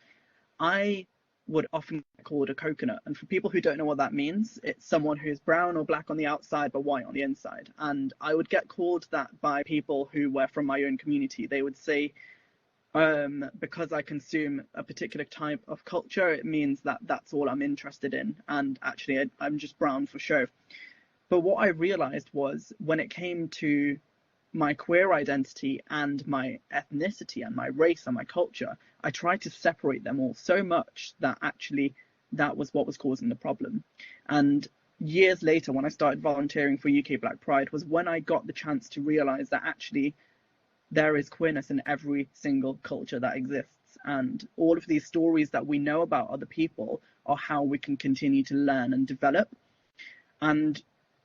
I would often get called a coconut, and for people who don't know what that means, it's someone who's brown or black on the outside but white on the inside. And I would get called that by people who were from my own community. They would say, because I consume a particular type of culture, it means that that's all I'm interested in, and actually I'm just brown for show. But what I realized was, when it came to my queer identity and my ethnicity and my race and my culture, I tried to separate them all so much that actually that was what was causing the problem. And years later, when I started volunteering for UK Black Pride, was when I got the chance to realize that actually there is queerness in every single culture that exists. And all of these stories that we know about other people are how we can continue to learn and develop. And,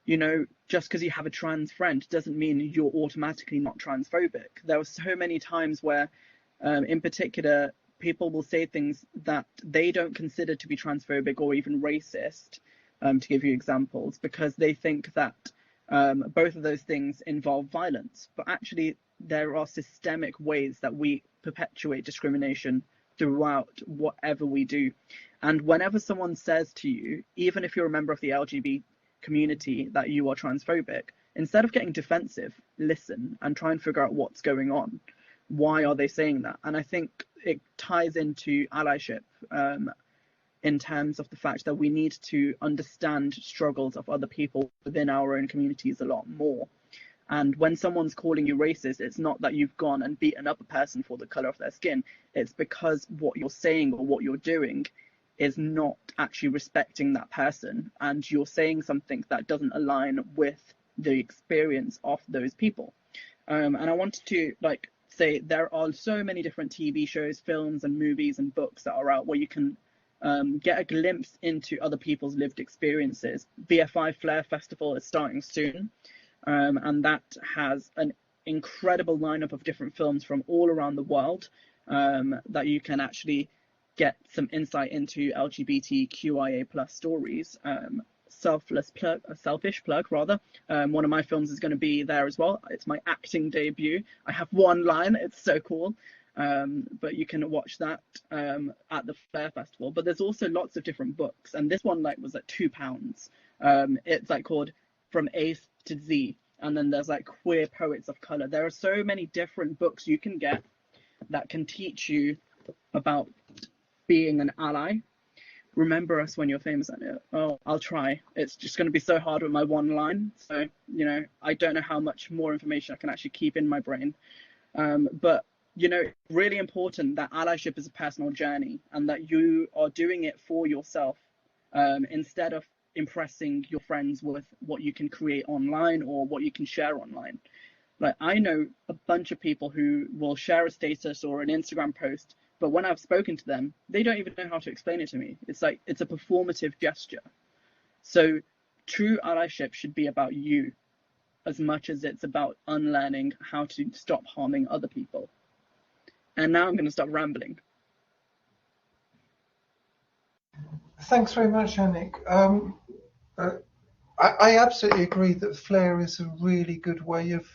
you know, just because you have a trans friend doesn't mean you're automatically not transphobic. There were so many times where, in particular, people will say things that they don't consider to be transphobic or even racist, to give you examples, because they think that Both of those things involve violence, but actually there are systemic ways that we perpetuate discrimination throughout whatever we do. And whenever someone says to you, even if you're a member of the LGBT community, that you are transphobic, instead of getting defensive, listen and try and figure out what's going on. Why are they saying that? And I think it ties into allyship, in terms of the fact that we need to understand struggles of other people within our own communities a lot more. And when someone's calling you racist, it's not that you've gone and beaten up a person for the color of their skin. It's because what you're saying or what you're doing is not actually respecting that person, and you're saying something that doesn't align with the experience of those people. And I wanted to say there are so many different TV shows, films and movies and books that are out where you can get a glimpse into other people's lived experiences. BFI Flair Festival is starting soon, and that has an incredible lineup of different films from all around the world that you can actually get some insight into LGBTQIA plus stories. Selfish plug rather. One of my films is going to be there as well. It's my acting debut. I have one line. It's so cool. But you can watch that at the Flair Festival. But there's also lots of different books, and this one was at £2. It's called From A to Z, and then there's Queer Poets of Color. There are so many different books you can get that can teach you about being an ally. Remember us when you're famous. Oh, I'll try. It's just going to be so hard with my one line. So, I don't know how much more information I can actually keep in my brain. But, really important that allyship is a personal journey, and that you are doing it for yourself instead of impressing your friends with what you can create online or what you can share online. I know a bunch of people who will share a status or an Instagram post, but when I've spoken to them, they don't even know how to explain it to me. It's it's a performative gesture. So true allyship should be about you as much as it's about unlearning how to stop harming other people. And now I'm going to stop rambling. Thanks very much, Anik. I absolutely agree that Flair is a really good way of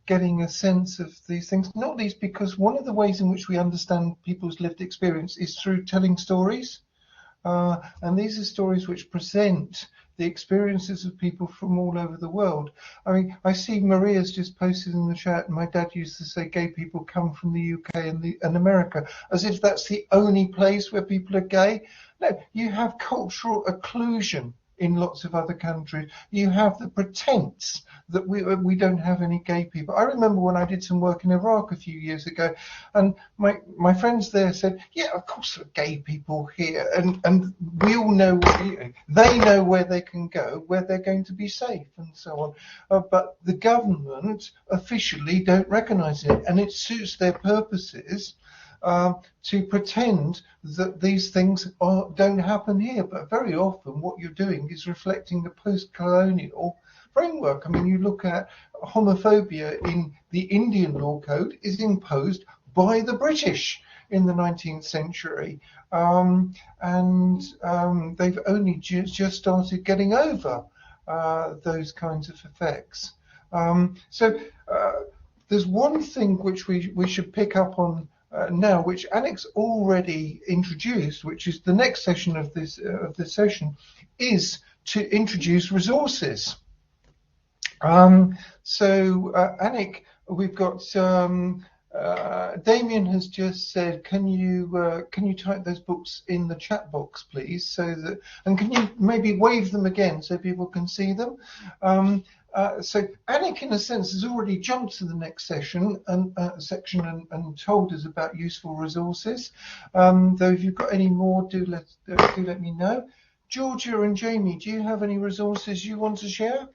getting a sense of these things, not least because one of the ways in which we understand people's lived experience is through telling stories. And these are stories which present the experiences of people from all over the world. I mean, I see Maria's just posted in the chat, my dad used to say gay people come from the UK and America, as if that's the only place where people are gay. No, you have cultural occlusion in lots of other countries. You have the pretense that we don't have any gay people. I remember when I did some work in Iraq a few years ago, and my friends there said, yeah, of course there are gay people here, and we all know, they know where they can go, where they're going to be safe, and so on. But the government officially don't recognise it, and it suits their purposes to pretend that these things don't happen here. But very often what you're doing is reflecting the post-colonial framework. I mean, you look at homophobia in the Indian law code is imposed by the British in the 19th century. And they've only just started getting over those kinds of effects. So there's one thing which we should pick up on now, which Anik's already introduced, which is the next session of this session, is to introduce resources. So Anik, we've got Damien has just said, can you type those books in the chat box, please? So that, and can you maybe wave them again so people can see them? So Anik, in a sense, has already jumped to the next session and section and told us about useful resources. Though if you've got any more, do let me know. Georgia and Jamie, do you have any resources you want to share?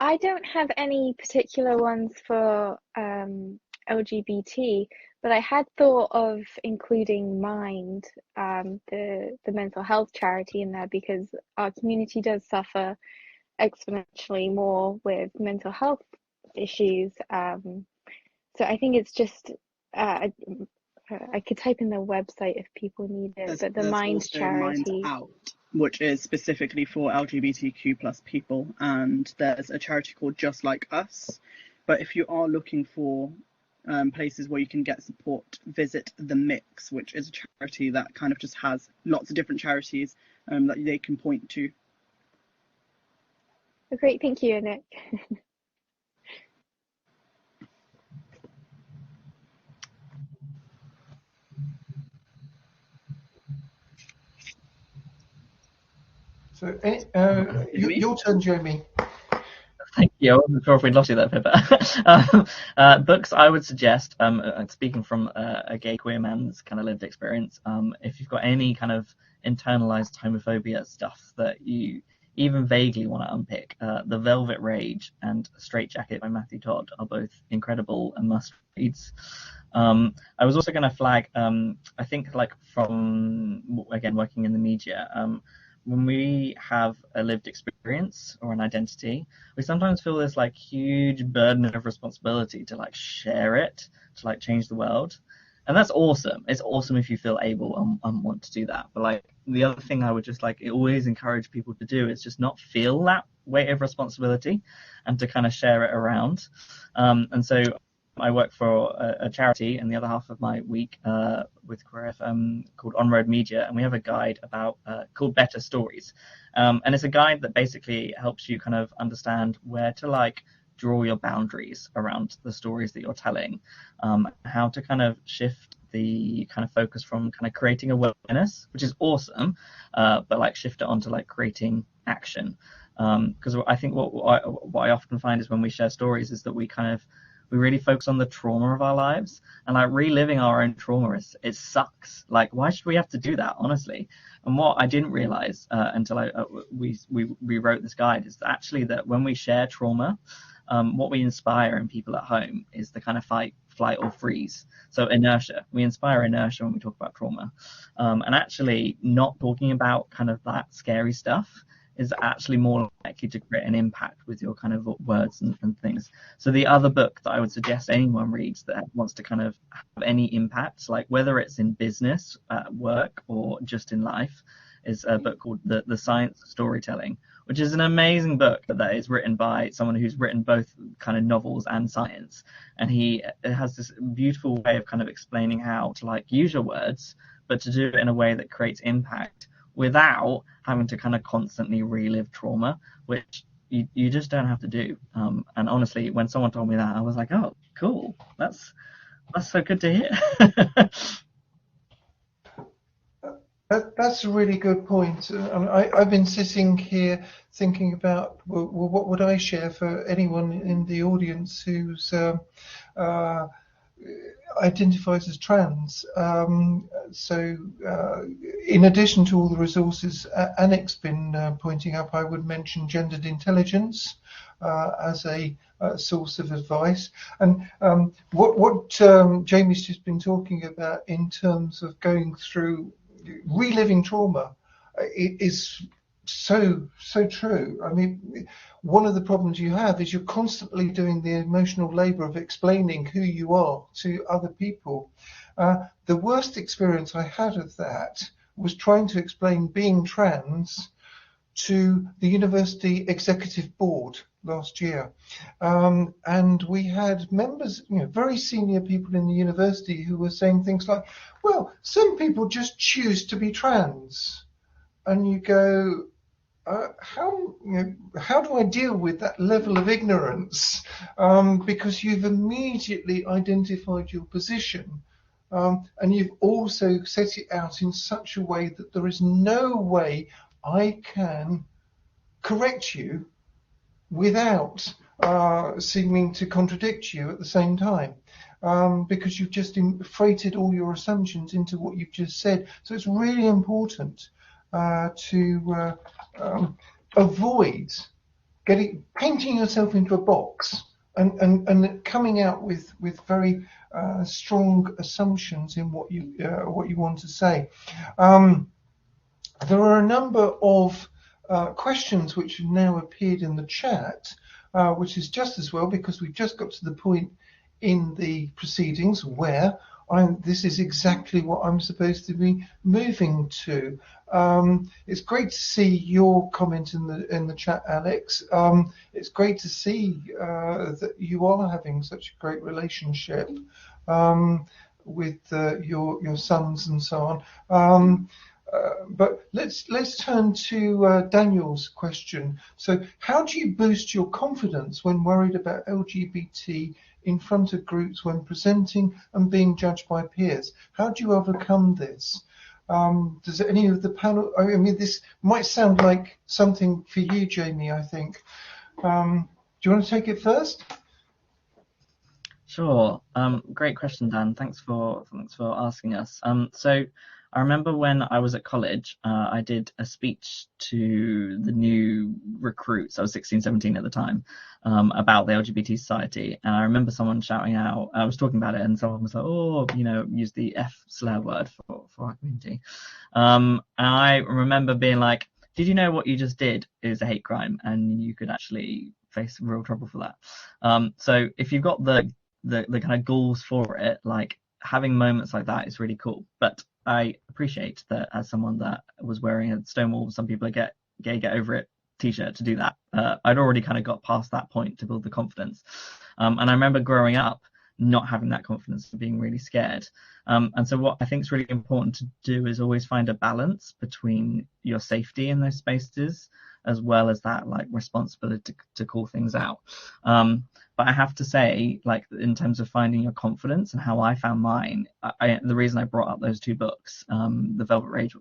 I don't have any particular ones for LGBT, but I had thought of including Mind, the mental health charity, in there, because our community does suffer exponentially more with mental health issues. So I think it's just I could type in the website if people need it, but the Mind charity. Mind Out. which is specifically for LGBTQ plus people, and there's a charity called Just Like Us. But if you are looking for places where you can get support, visit The Mix, which is a charity that kind of just has lots of different charities that they can point to. Great, thank you, Nick. So, your turn, Jamie. Thank you. I wasn't sure if we'd lost you there, Pippa. Books I would suggest, speaking from a gay queer man's kind of lived experience, if you've got any kind of internalized homophobia stuff that you even vaguely want to unpick, The Velvet Rage and Straight Jacket by Matthew Todd are both incredible and must reads. I was also going to flag, I think like from, again, working in the media, when we have a lived experience or an identity, we sometimes feel this like huge burden of responsibility to like share it, to like change the world. And that's awesome. It's awesome if you feel able and want to do that. But like the other thing I would just like always encourage people to do is just not feel that weight of responsibility and to kind of share it around. And so I work for a charity in the other half of my week with Queer FM called On Road Media, and we have a guide about called Better Stories, and it's a guide that basically helps you kind of understand where to like draw your boundaries around the stories that you're telling, how to kind of shift the kind of focus from kind of creating awareness, which is awesome, but like shift it onto like creating action, because I think what I often find is when we share stories is that we really focus on the trauma of our lives, and like reliving our own trauma it sucks. Like, why should we have to do that, honestly? And what I didn't realize until we rewrote this guide is that actually that when we share trauma, what we inspire in people at home is the kind of fight, flight, or freeze. So inertia. We inspire inertia when we talk about trauma, and actually not talking about kind of that scary stuff is actually more likely to create an impact with your kind of words and things. So the other book that I would suggest anyone reads that wants to kind of have any impact, like whether it's in business, work, or just in life, is a book called The Science of Storytelling, which is an amazing book that is written by someone who's written both kind of novels and science. And it has this beautiful way of kind of explaining how to like use your words, but to do it in a way that creates impact without having to kind of constantly relive trauma, which you just don't have to do. And honestly, when someone told me that, I was like, oh, cool. That's so good to hear. That's a really good point. I've been sitting here thinking about, well, what would I share for anyone in the audience who's identifies as trans. So in addition to all the resources Annick's been pointing up, I would mention gendered intelligence as a source of advice. And what Jamie's just been talking about in terms of going through reliving trauma is so true. I mean, one of the problems you have is you're constantly doing the emotional labor of explaining who you are to other people. The worst experience I had of that was trying to explain being trans to the university executive board last year, and we had members, very senior people in the university who were saying things like, well, some people just choose to be trans, and you go, how do I deal with that level of ignorance? Because you've immediately identified your position, and you've also set it out in such a way that there is no way I can correct you without seeming to contradict you at the same time, because you've just freighted all your assumptions into what you've just said. So it's really important to avoid painting yourself into a box and coming out with very strong assumptions in what you want to say. There are a number of questions which have now appeared in the chat, which is just as well, because we've just got to the point in the proceedings where this is exactly what I'm supposed to be moving to. It's great to see your comment in the chat, Alex. It's great to see that you are having such a great relationship with your sons and so on. But let's turn to Daniel's question. So, how do you boost your confidence when worried about LGBT in front of groups when presenting and being judged by peers? How do you overcome this? Does any of the panel? I mean, this might sound like something for you, Jamie. I think. Do you want to take it first? Sure. Great question, Dan. Thanks for asking us. So I remember when I was at college, I did a speech to the new recruits. I was 16, 17 at the time, about the LGBT society. And I remember someone shouting out, I was talking about it, and someone was like, oh, use the F slur word for our community. And I remember being like, did you know what you just did is a hate crime, and you could actually face real trouble for that? So if you've got the kind of goals for it, like having moments like that is really cool. But I appreciate that as someone that was wearing a Stonewall, some people get over it t-shirt to do that. I'd already kind of got past that point to build the confidence. And I remember growing up not having that confidence and being really scared. And so what I think is really important to do is always find a balance between your safety in those spaces as well as that like responsibility to call things out. But I have to say, like in terms of finding your confidence and how I found mine, the reason I brought up those two books, The Velvet Rage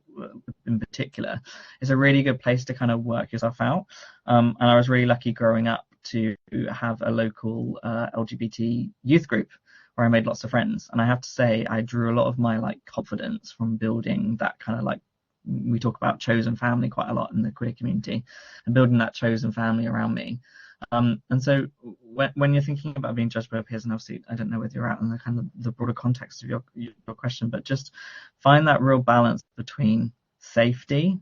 in particular, is a really good place to kind of work yourself out. And I was really lucky growing up to have a local LGBT youth group where I made lots of friends. And I have to say, I drew a lot of my like confidence from building that kind of like, we talk about chosen family quite a lot in the queer community, and building that chosen family around me. And so when you're thinking about being judged by peers, and obviously I don't know whether you're out in the kind of the broader context of your question, but just find that real balance between safety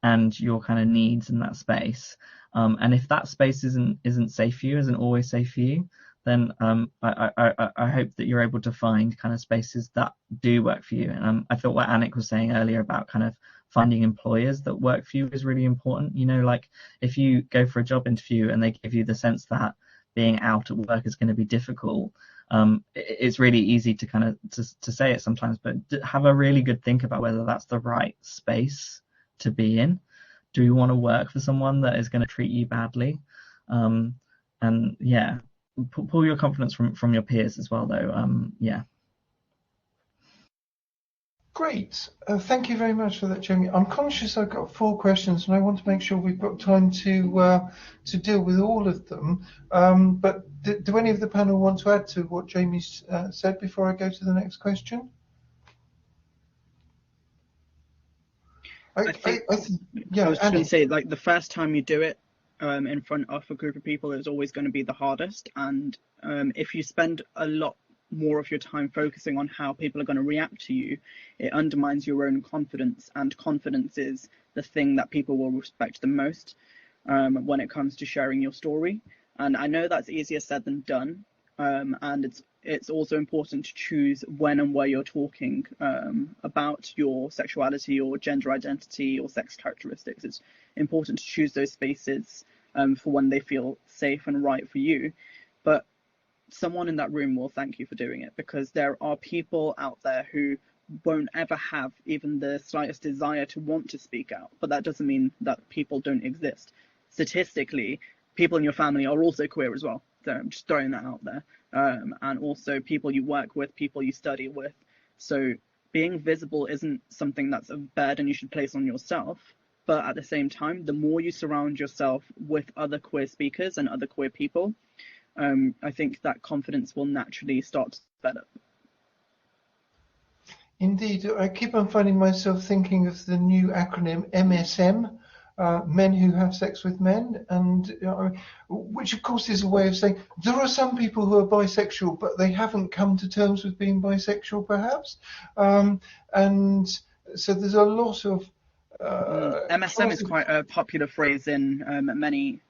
and your kind of needs in that space. And if that space isn't safe for you, isn't always safe for you, then I hope that you're able to find kind of spaces that do work for you. And I thought what Anik was saying earlier about kind of finding employers that work for you is really important. Like if you go for a job interview and they give you the sense that being out at work is going to be difficult, it's really easy to kind of to say it sometimes, but have a really good think about whether that's the right space to be in. Do you want to work for someone that is going to treat you badly? And yeah, pull your confidence from your peers as well, though. Yeah. Great. Thank you very much for that, Jamie. I'm conscious I've got 4 questions, and I want to make sure we've got time to deal with all of them. But do any of the panel want to add to what Jamie's said before I go to the next question? I was just going to say, like, the first time you do it in front of a group of people is always going to be the hardest. And if you spend a lot more of your time focusing on how people are going to react to you, it undermines your own confidence. And confidence is the thing that people will respect the most when it comes to sharing your story. And I know that's easier said than done. And it's also important to choose when and where you're talking about your sexuality or gender identity or sex characteristics. It's important to choose those spaces for when they feel safe and right for you. But someone in that room will thank you for doing it, because there are people out there who won't ever have even the slightest desire to want to speak out. But that doesn't mean that people don't exist. Statistically, people in your family are also queer as well. So I'm just throwing that out there. And also people you work with, people you study with. So being visible isn't something that's a burden you should place on yourself. But at the same time, the more you surround yourself with other queer speakers and other queer people, I think that confidence will naturally start to develop. Indeed, I keep on finding myself thinking of the new acronym MSM, Men Who Have Sex with Men, and which of course is a way of saying there are some people who are bisexual, but they haven't come to terms with being bisexual, perhaps. And so there's a lot of MSM is quite a popular phrase in many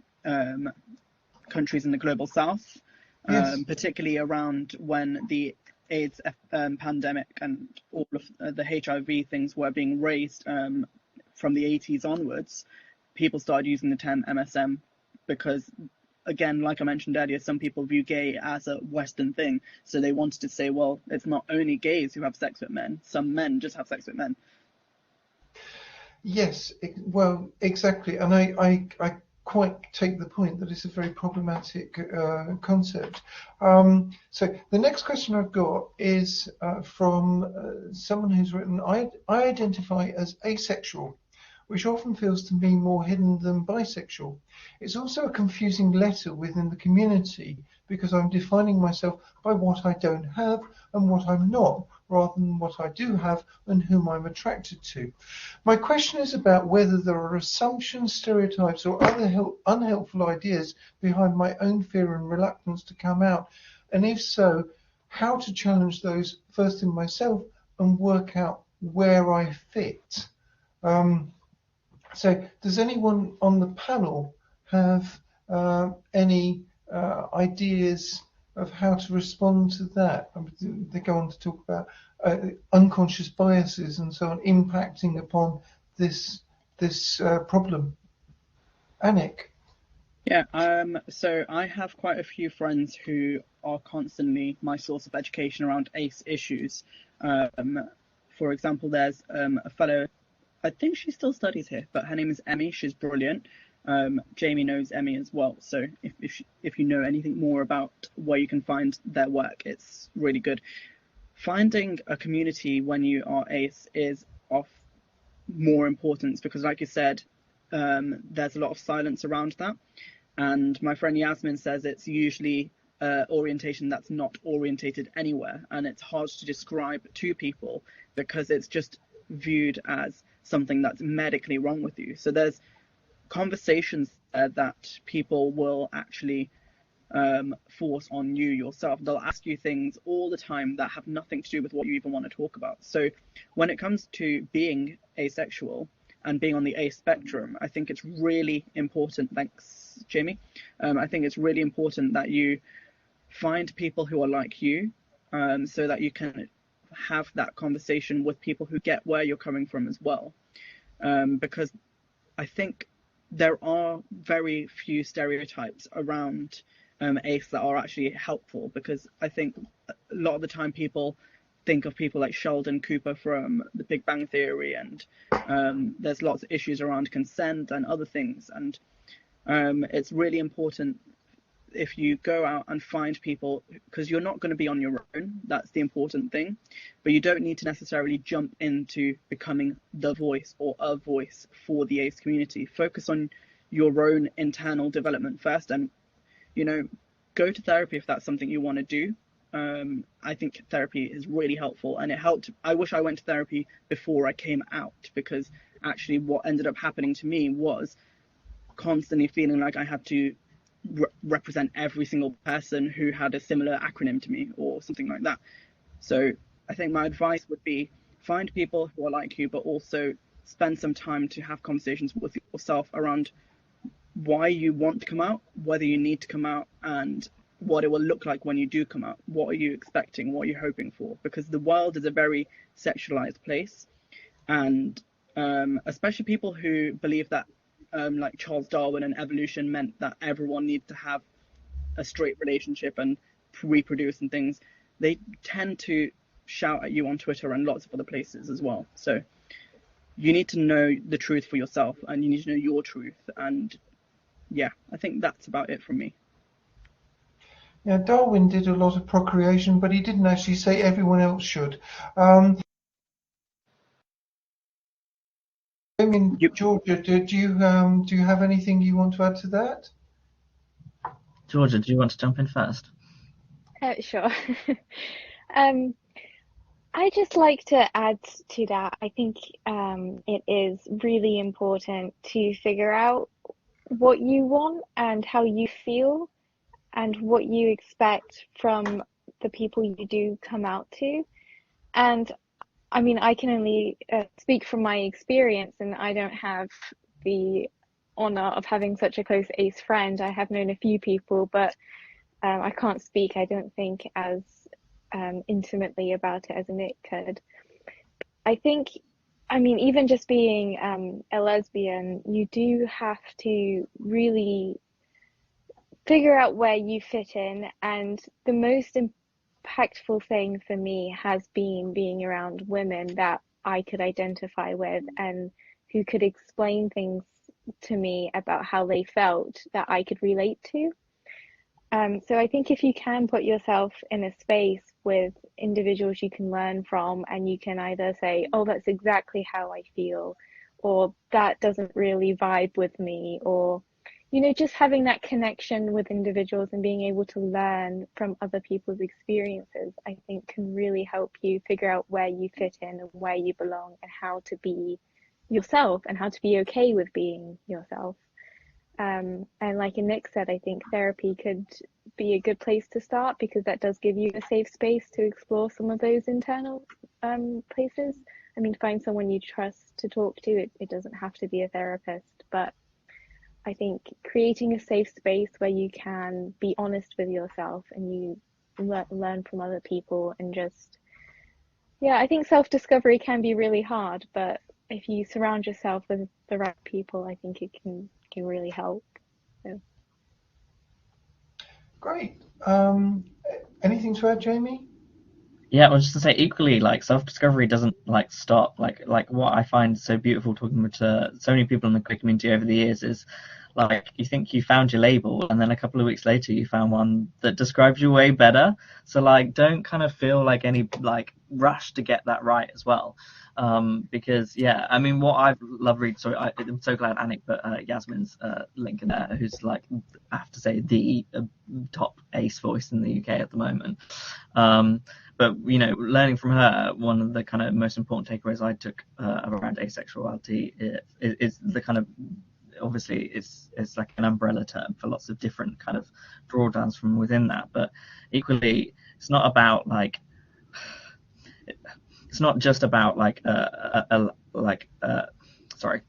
countries in the global south. Yes. particularly around when the AIDS pandemic and all of the HIV things were being raised from the 80s onwards. People started using the term MSM because, again, like I mentioned earlier, some people view gay as a Western thing. So they wanted to say, well, it's not only gays who have sex with men, some men just have sex with men. Yes, well, exactly. And I quite take the point that it's a very problematic concept. So the next question I've got is from someone who's written, I identify as asexual, which often feels to me more hidden than bisexual. It's also a confusing letter within the community because I'm defining myself by what I don't have and what I'm not, rather than what I do have and whom I'm attracted to. My question is about whether there are assumptions, stereotypes, or other unhelpful ideas behind my own fear and reluctance to come out, and if so, how to challenge those first in myself and work out where I fit. So does anyone on the panel have any ideas of how to respond to that? They go on to talk about unconscious biases and so on impacting upon this problem. Anik? Yeah, so I have quite a few friends who are constantly my source of education around ACE issues. For example, there's a fellow, I think she still studies here, but her name is Emmy. She's brilliant. Jamie knows Emmy as well. So if you know anything more about where you can find their work, it's really good. Finding a community when you are ACE is of more importance because, like you said, there's a lot of silence around that. And my friend Yasmin says it's usually orientation that's not orientated anywhere, and it's hard to describe to people because it's just viewed as something that's medically wrong with you. So there's conversations that people will actually force on you yourself. They'll ask you things all the time that have nothing to do with what you even want to talk about. So when it comes to being asexual and being on the ACE spectrum, I think it's really important. Thanks, Jamie. I think it's really important that you find people who are like you, so that you can have that conversation with people who get where you're coming from as well. Because I think there are very few stereotypes around ACE that are actually helpful, because I think a lot of the time people think of people like Sheldon Cooper from The Big Bang Theory, and there's lots of issues around consent and other things. And it's really important if you go out and find people, because you're not going to be on your own. That's the important thing. But you don't need to necessarily jump into becoming the voice or a voice for the ACE community. Focus on your own internal development first, and go to therapy if that's something you want to do. I think therapy is really helpful, and it helped. I wish I went to therapy before I came out, because actually what ended up happening to me was constantly feeling like I had to represent every single person who had a similar acronym to me or something like that. So I think my advice would be find people who are like you, but also spend some time to have conversations with yourself around why you want to come out, whether you need to come out, and what it will look like when you do come out. What are you expecting? What are you hoping for? Because the world is a very sexualized place, and especially people who believe that like Charles Darwin and evolution meant that everyone needs to have a straight relationship and reproduce and things, they tend to shout at you on Twitter and lots of other places as well. So you need to know the truth for yourself, and you need to know your truth. And yeah, I think that's about it from me. Yeah, Darwin did a lot of procreation, but he didn't actually say everyone else should. Georgia, do you have anything you want to add to that? Georgia, do you want to jump in first? Sure. I just like to add to that. I think it is really important to figure out what you want and how you feel and what you expect from the people you do come out to. And I mean, I can only speak from my experience, and I don't have the honor of having such a close ACE friend. I have known a few people, but I can't speak, I don't think, as intimately about it as Nick could. I think, I mean, even just being a lesbian, you do have to really figure out where you fit in. And the most impactful thing for me has been being around women that I could identify with and who could explain things to me about how they felt that I could relate to. So I think if you can put yourself in a space with individuals you can learn from, and you can either say, oh, that's exactly how I feel, or that doesn't really vibe with me, or, you know, just having that connection with individuals and being able to learn from other people's experiences, I think can really help you figure out where you fit in and where you belong and how to be yourself and how to be okay with being yourself. And like Nick said, I think therapy could be a good place to start, because that does give you a safe space to explore some of those internal places. I mean, find someone you trust to talk to. It doesn't have to be a therapist, but I think creating a safe space where you can be honest with yourself and you learn from other people, and just, yeah, I think self-discovery can be really hard, but if you surround yourself with the right people, I think it can really help. So. Great. Anything to add, Jamie? Yeah, I was just to say, equally, like, self-discovery doesn't like stop. Like what I find so beautiful talking to so many people in the queer community over the years is, like, you think you found your label, and then a couple of weeks later you found one that describes you way better. So, like, don't kind of feel like any like rush to get that right as well. Because, yeah, I mean, what I love reading, sorry, I'm so glad Anik put Yasmin's link in there, who's, like, I have to say, the top ace voice in the UK at the moment. But, you know, learning from her, one of the kind of most important takeaways I took around asexuality is the kind of, obviously it's like an umbrella term for lots of different kind of drawdowns from within that. But equally, it's not about like, it's not just about like sorry,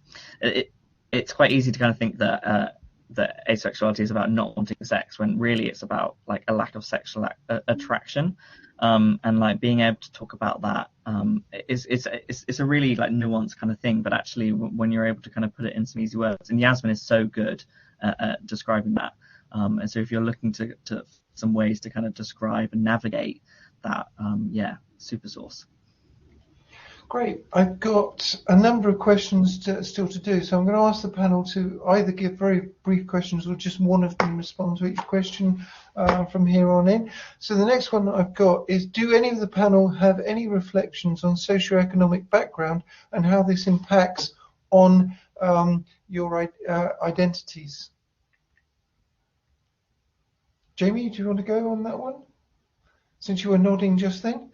it's quite easy to kind of think that that asexuality is about not wanting sex, when really it's about like a lack of sexual attraction, and like being able to talk about that it's a really like nuanced kind of thing. But actually, when you're able to kind of put it in some easy words, and Yasmin is so good at describing that, and so if you're looking to some ways to kind of describe and navigate that, yeah, super source. Great. I've got a number of questions still to do, so I'm going to ask the panel to either give very brief questions or just one of them respond to each question from here on in. So the next one that I've got is, do any of the panel have any reflections on socioeconomic background and how this impacts on your identities? Jamie, do you want to go on that one, since you were nodding just then?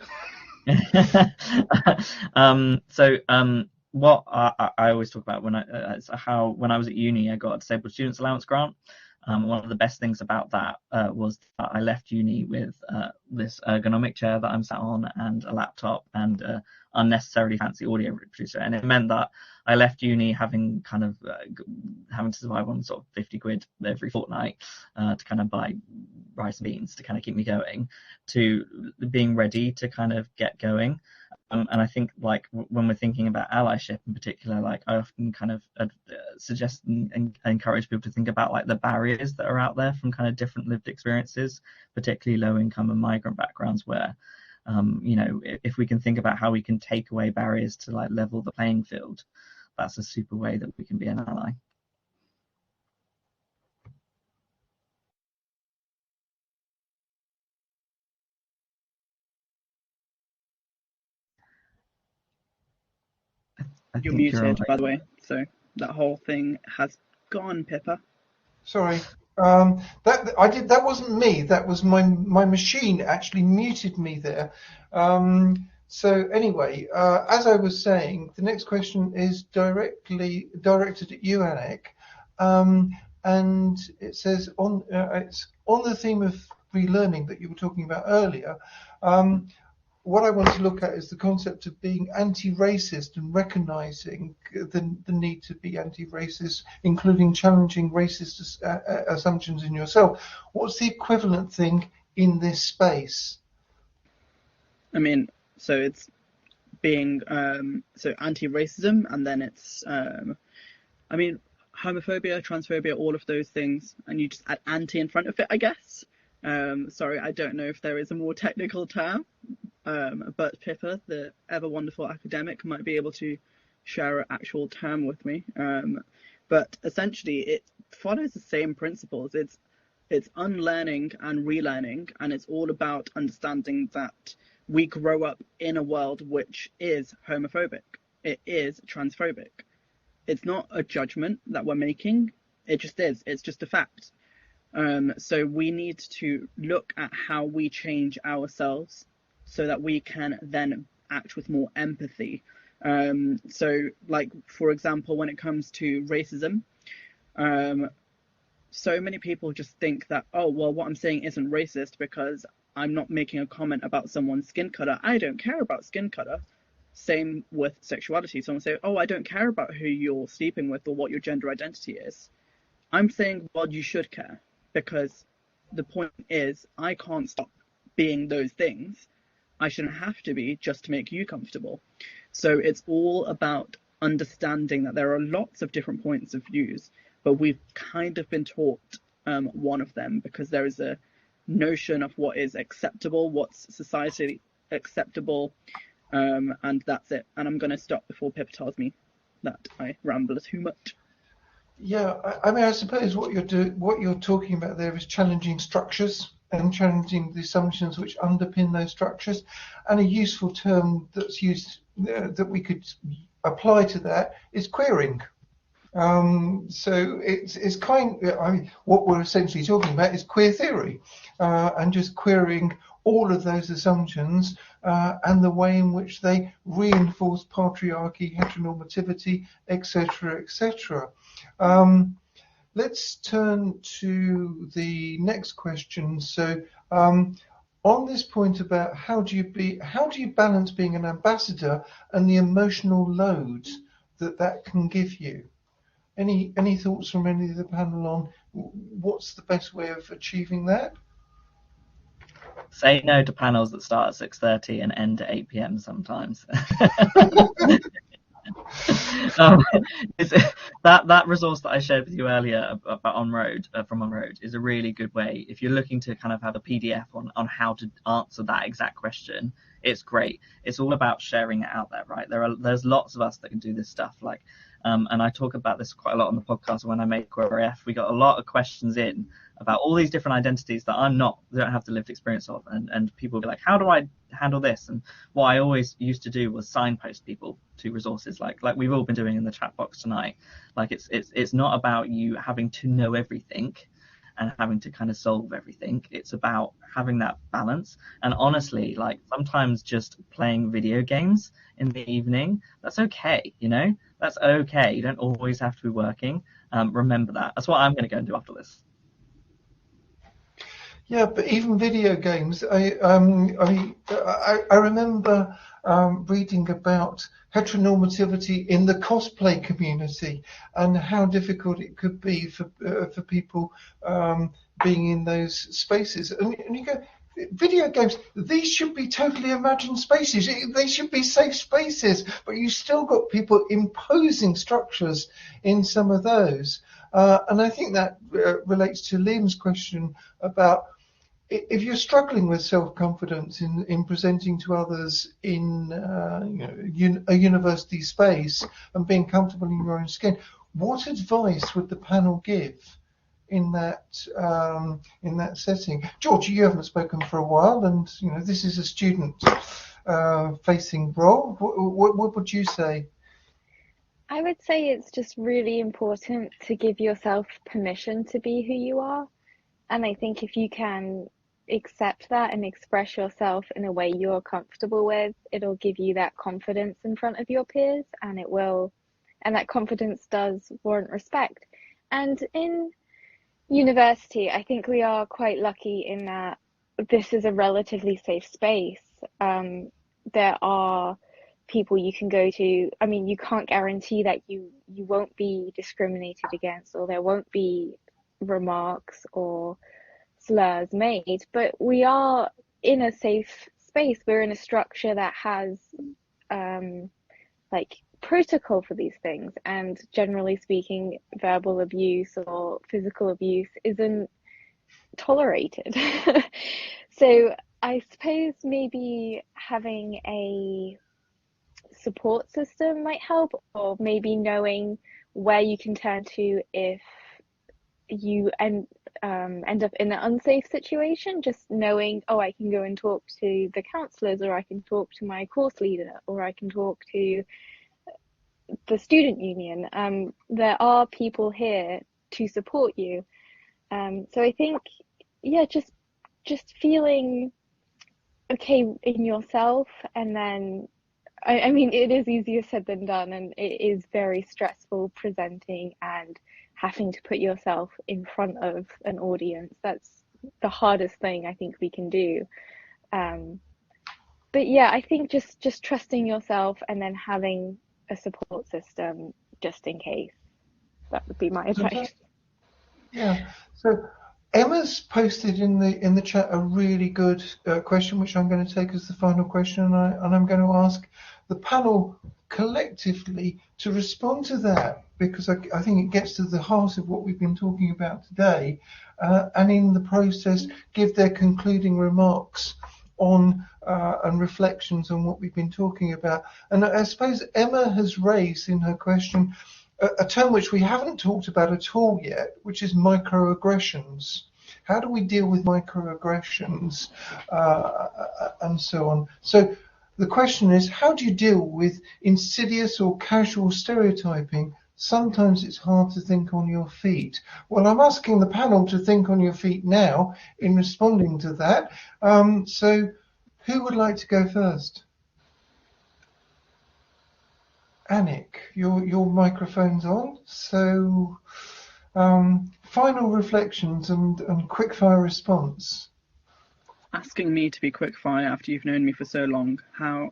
What I always talk about when I was at uni, I got a disabled students allowance grant. One of the best things about that was that I left uni with this ergonomic chair that I'm sat on, and a laptop, and unnecessarily fancy audio reproducer, and it meant that I left uni having kind of having to survive on sort of 50 quid every fortnight to kind of buy rice and beans to kind of keep me going, to being ready to kind of get going. And I think, like, when we're thinking about allyship in particular, like, I often kind of suggest and encourage people to think about like the barriers that are out there from kind of different lived experiences, particularly low income and migrant backgrounds, where you know, if we can think about how we can take away barriers to like level the playing field, that's a super way that we can be an ally. You're muted, by the way, so that whole thing has gone, Pippa. Sorry. That wasn't me. That was my machine actually muted me there. So anyway, as I was saying, the next question is directly directed at you, Anik, and it says it's on the theme of relearning that you were talking about earlier. what I want to look at is the concept of being anti-racist and recognising the need to be anti-racist, including challenging racist assumptions in yourself. What's the equivalent thing in this space? I mean, so it's being so anti-racism, and then it's I mean, homophobia, transphobia, all of those things, and you just add anti in front of it, I guess. Sorry, I don't know if there is a more technical term, but Pippa, the ever wonderful academic, might be able to share an actual term with me. But essentially, it follows the same principles. It's unlearning and relearning, and it's all about understanding that we grow up in a world which is homophobic. It is transphobic. It's not a judgment that we're making. It just is. It's just a fact. So we need to look at how we change ourselves so that we can then act with more empathy. So, like, for example, when it comes to racism, so many people just think that, oh, well, what I'm saying isn't racist because I'm not making a comment about someone's skin color. I don't care about skin color. Same with sexuality. Someone say, oh, I don't care about who you're sleeping with or what your gender identity is. I'm saying, well, you should care, because the point is, I can't stop being those things. I shouldn't have to be just to make you comfortable. So it's all about understanding that there are lots of different points of views, but we've kind of been taught one of them, because there is a notion of what is acceptable, what's societally acceptable, and that's it. And I'm going to stop before Pippa tells me that I ramble too much. Yeah, I mean, I suppose what you're talking about there is challenging structures and challenging the assumptions which underpin those structures. And a useful term that's used that we could apply to that is queering. So it's kind. I mean, what we're essentially talking about is queer theory, and just querying all of those assumptions and the way in which they reinforce patriarchy, heteronormativity, etc., etc. Let's turn to the next question. So, on this point about how do you balance being an ambassador and the emotional load that can give you? Any thoughts from any of the panel on what's the best way of achieving that? Say no to panels that start at 6:30 and end at 8 p.m. sometimes. That resource that I shared with you earlier about from On Road is a really good way if you're looking to kind of have a PDF on how to answer that exact question. It's great. It's all about sharing it out there, right? There's lots of us that can do this stuff, like and I talk about this quite a lot on the podcast. When I made QueerAF, we got a lot of questions in about all these different identities that don't have the lived experience of, and people be like, how do I handle this? And what I always used to do was signpost people to resources like we've all been doing in the chat box tonight. Like it's not about you having to know everything and having to kind of solve everything. It's about having that balance. And honestly, like sometimes just playing video games in the evening, that's okay, that's okay. You don't always have to be working. Remember that. That's what I'm going to go and do after this. Yeah, but even video games, I remember reading about heteronormativity in the cosplay community and how difficult it could be for people being in those spaces. And you go, video games, these should be totally imagined spaces. They should be safe spaces, but you still got people imposing structures in some of those. And I think that relates to Liam's question about if you're struggling with self-confidence in presenting to others in a university space and being comfortable in your own skin, what advice would the panel give in that setting? George, you haven't spoken for a while, and this is a student facing role. What would you say? I would say it's just really important to give yourself permission to be who you are. And I think if you can accept that and express yourself in a way you're comfortable with, it'll give you that confidence in front of your peers, and that confidence does warrant respect. And in university, I think we are quite lucky in that this is a relatively safe space. there are people you can go to. I mean, you can't guarantee that you won't be discriminated against, or there won't be remarks or slurs made, but we are in a safe space. We're in a structure that has like protocol for these things, and generally speaking, verbal abuse or physical abuse isn't tolerated. So I suppose maybe having a support system might help, or maybe knowing where you can turn to if you end up in an unsafe situation. Just knowing, oh, I can go and talk to the counselors, or I can talk to my course leader, or I can talk to the student union. There are people here to support you. So I think, yeah, just feeling okay in yourself, and then I mean, it is easier said than done, and it is very stressful presenting and having to put yourself in front of an audience. That's the hardest thing I think we can do. But yeah, I think just trusting yourself, and then having a support system just in case. That would be my advice. Yeah. So Emma's posted in the chat a really good question, which I'm going to take as the final question, and I'm going to ask the panel collectively to respond to that, because I think it gets to the heart of what we've been talking about today, and in the process give their concluding remarks on and reflections on what we've been talking about. And I suppose Emma has raised in her question a term which we haven't talked about at all yet, which is microaggressions. How do we deal with microaggressions and so on? So the question is, how do you deal with insidious or casual stereotyping? Sometimes it's hard to think on your feet. Well, I'm asking the panel to think on your feet now in responding to that. So who would like to go first? Anik, your microphone's on. So final reflections and quickfire response. Asking me to be quickfire after you've known me for so long, how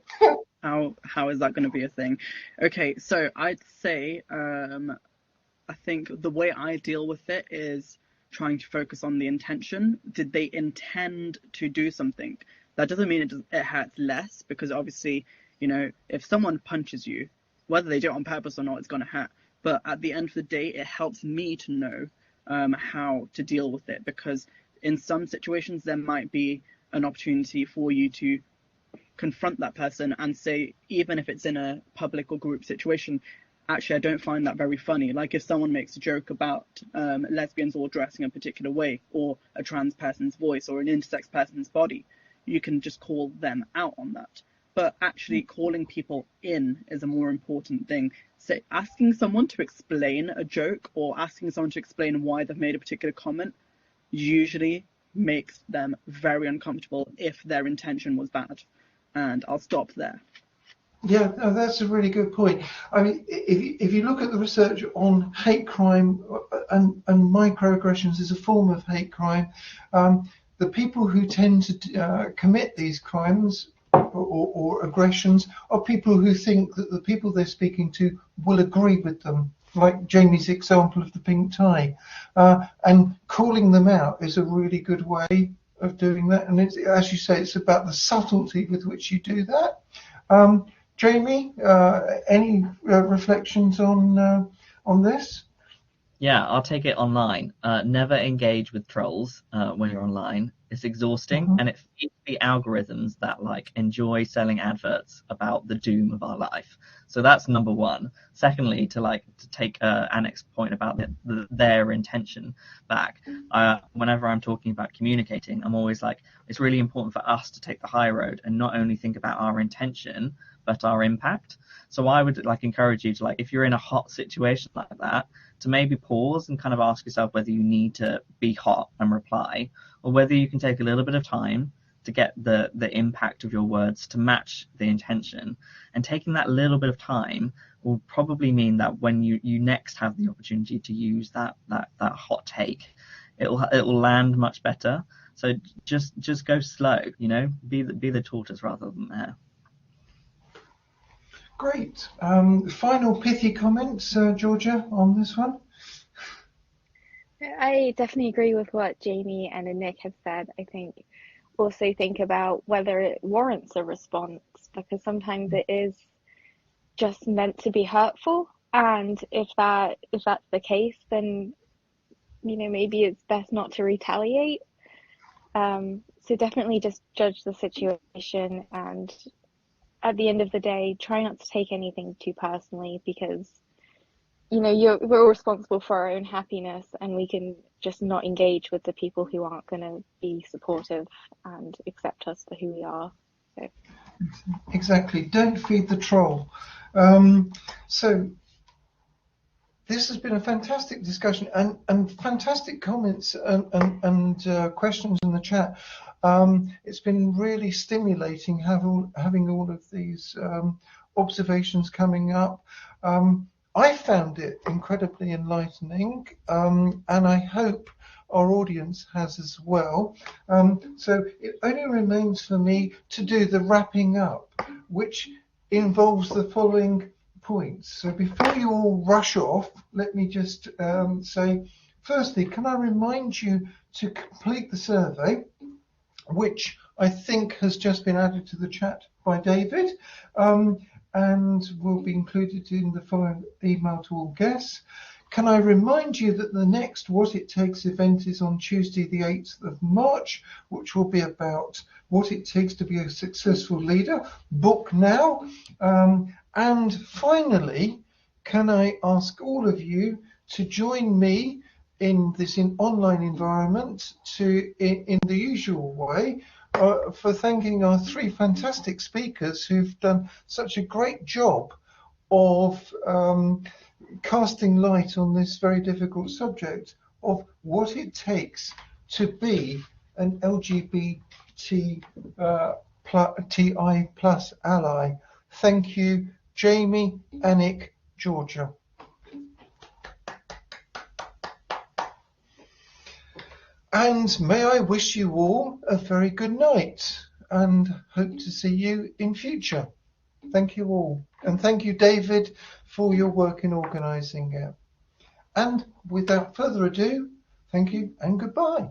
is that going to be a thing? Okay, so I'd say I think the way I deal with it is trying to focus on the intention. Did they intend to do something? That doesn't mean it hurts less, because obviously, you know, if someone punches you, whether they do it on purpose or not, it's going to hurt. But at the end of the day, it helps me to know how to deal with it, because in some situations there might be an opportunity for you to confront that person and say, even if it's in a public or group situation, actually I don't find that very funny. Like if someone makes a joke about lesbians all dressing a particular way, or a trans person's voice, or an intersex person's body, you can just call them out on that. But actually calling people in is a more important thing. So asking someone to explain a joke, or asking someone to explain why they've made a particular comment, usually makes them very uncomfortable if their intention was bad. And I'll stop there. Yeah, no, that's a really good point. I mean, if you look at the research on hate crime and microaggressions as a form of hate crime, the people who tend to commit these crimes or aggressions are people who think that the people they're speaking to will agree with them, like Jamie's example of the pink tie. And calling them out is a really good way of doing that. And it's, as you say, it's about the subtlety with which you do that. Jamie, any reflections on this? Yeah, I'll take it online. Never engage with trolls when you're online. It's exhausting, and it feeds the algorithms that like enjoy selling adverts about the doom of our life. So that's number one. Secondly, to take Anik's point about their intention back, whenever I'm talking about communicating, I'm always like, it's really important for us to take the high road and not only think about our intention, but our impact. So I would encourage you to, if you're in a hot situation like that, to maybe pause and kind of ask yourself whether you need to be hot and reply, or whether you can take a little bit of time to get the impact of your words to match the intention. And taking that little bit of time will probably mean that when you next have the opportunity to use that hot take, it will land much better. So just go slow, be the tortoise rather than the hare. Great. Final pithy comments, Georgia, on this one? I definitely agree with what Jamie and Nick have said. I think also think about whether it warrants a response, because sometimes it is just meant to be hurtful, and if that's the case, then maybe it's best not to retaliate. So definitely just judge the situation, and at the end of the day, try not to take anything too personally, because we're all responsible for our own happiness, and we can just not engage with the people who aren't going to be supportive and accept us for who we are. So. Exactly. Don't feed the troll. So this has been a fantastic discussion and fantastic comments and questions in the chat. It's been really stimulating having all of these observations coming up. I found it incredibly enlightening, and I hope our audience has as well. So it only remains for me to do the wrapping up, which involves the following points. So before you all rush off, let me just say, firstly, can I remind you to complete the survey, which I think has just been added to the chat by David, and will be included in the following email to all guests. Can I remind you that the next What It Takes event is on Tuesday, the 8th of March, which will be about what it takes to be a successful leader. Book now. And finally, can I ask all of you to join me in this online environment in the usual way, for thanking our three fantastic speakers who've done such a great job of casting light on this very difficult subject of what it takes to be an LGBTI plus ally. Thank you, Jamie, Anik, Georgia. And may I wish you all a very good night, and hope to see you in future. Thank you all. And thank you, David, for your work in organising it. And without further ado, thank you and goodbye.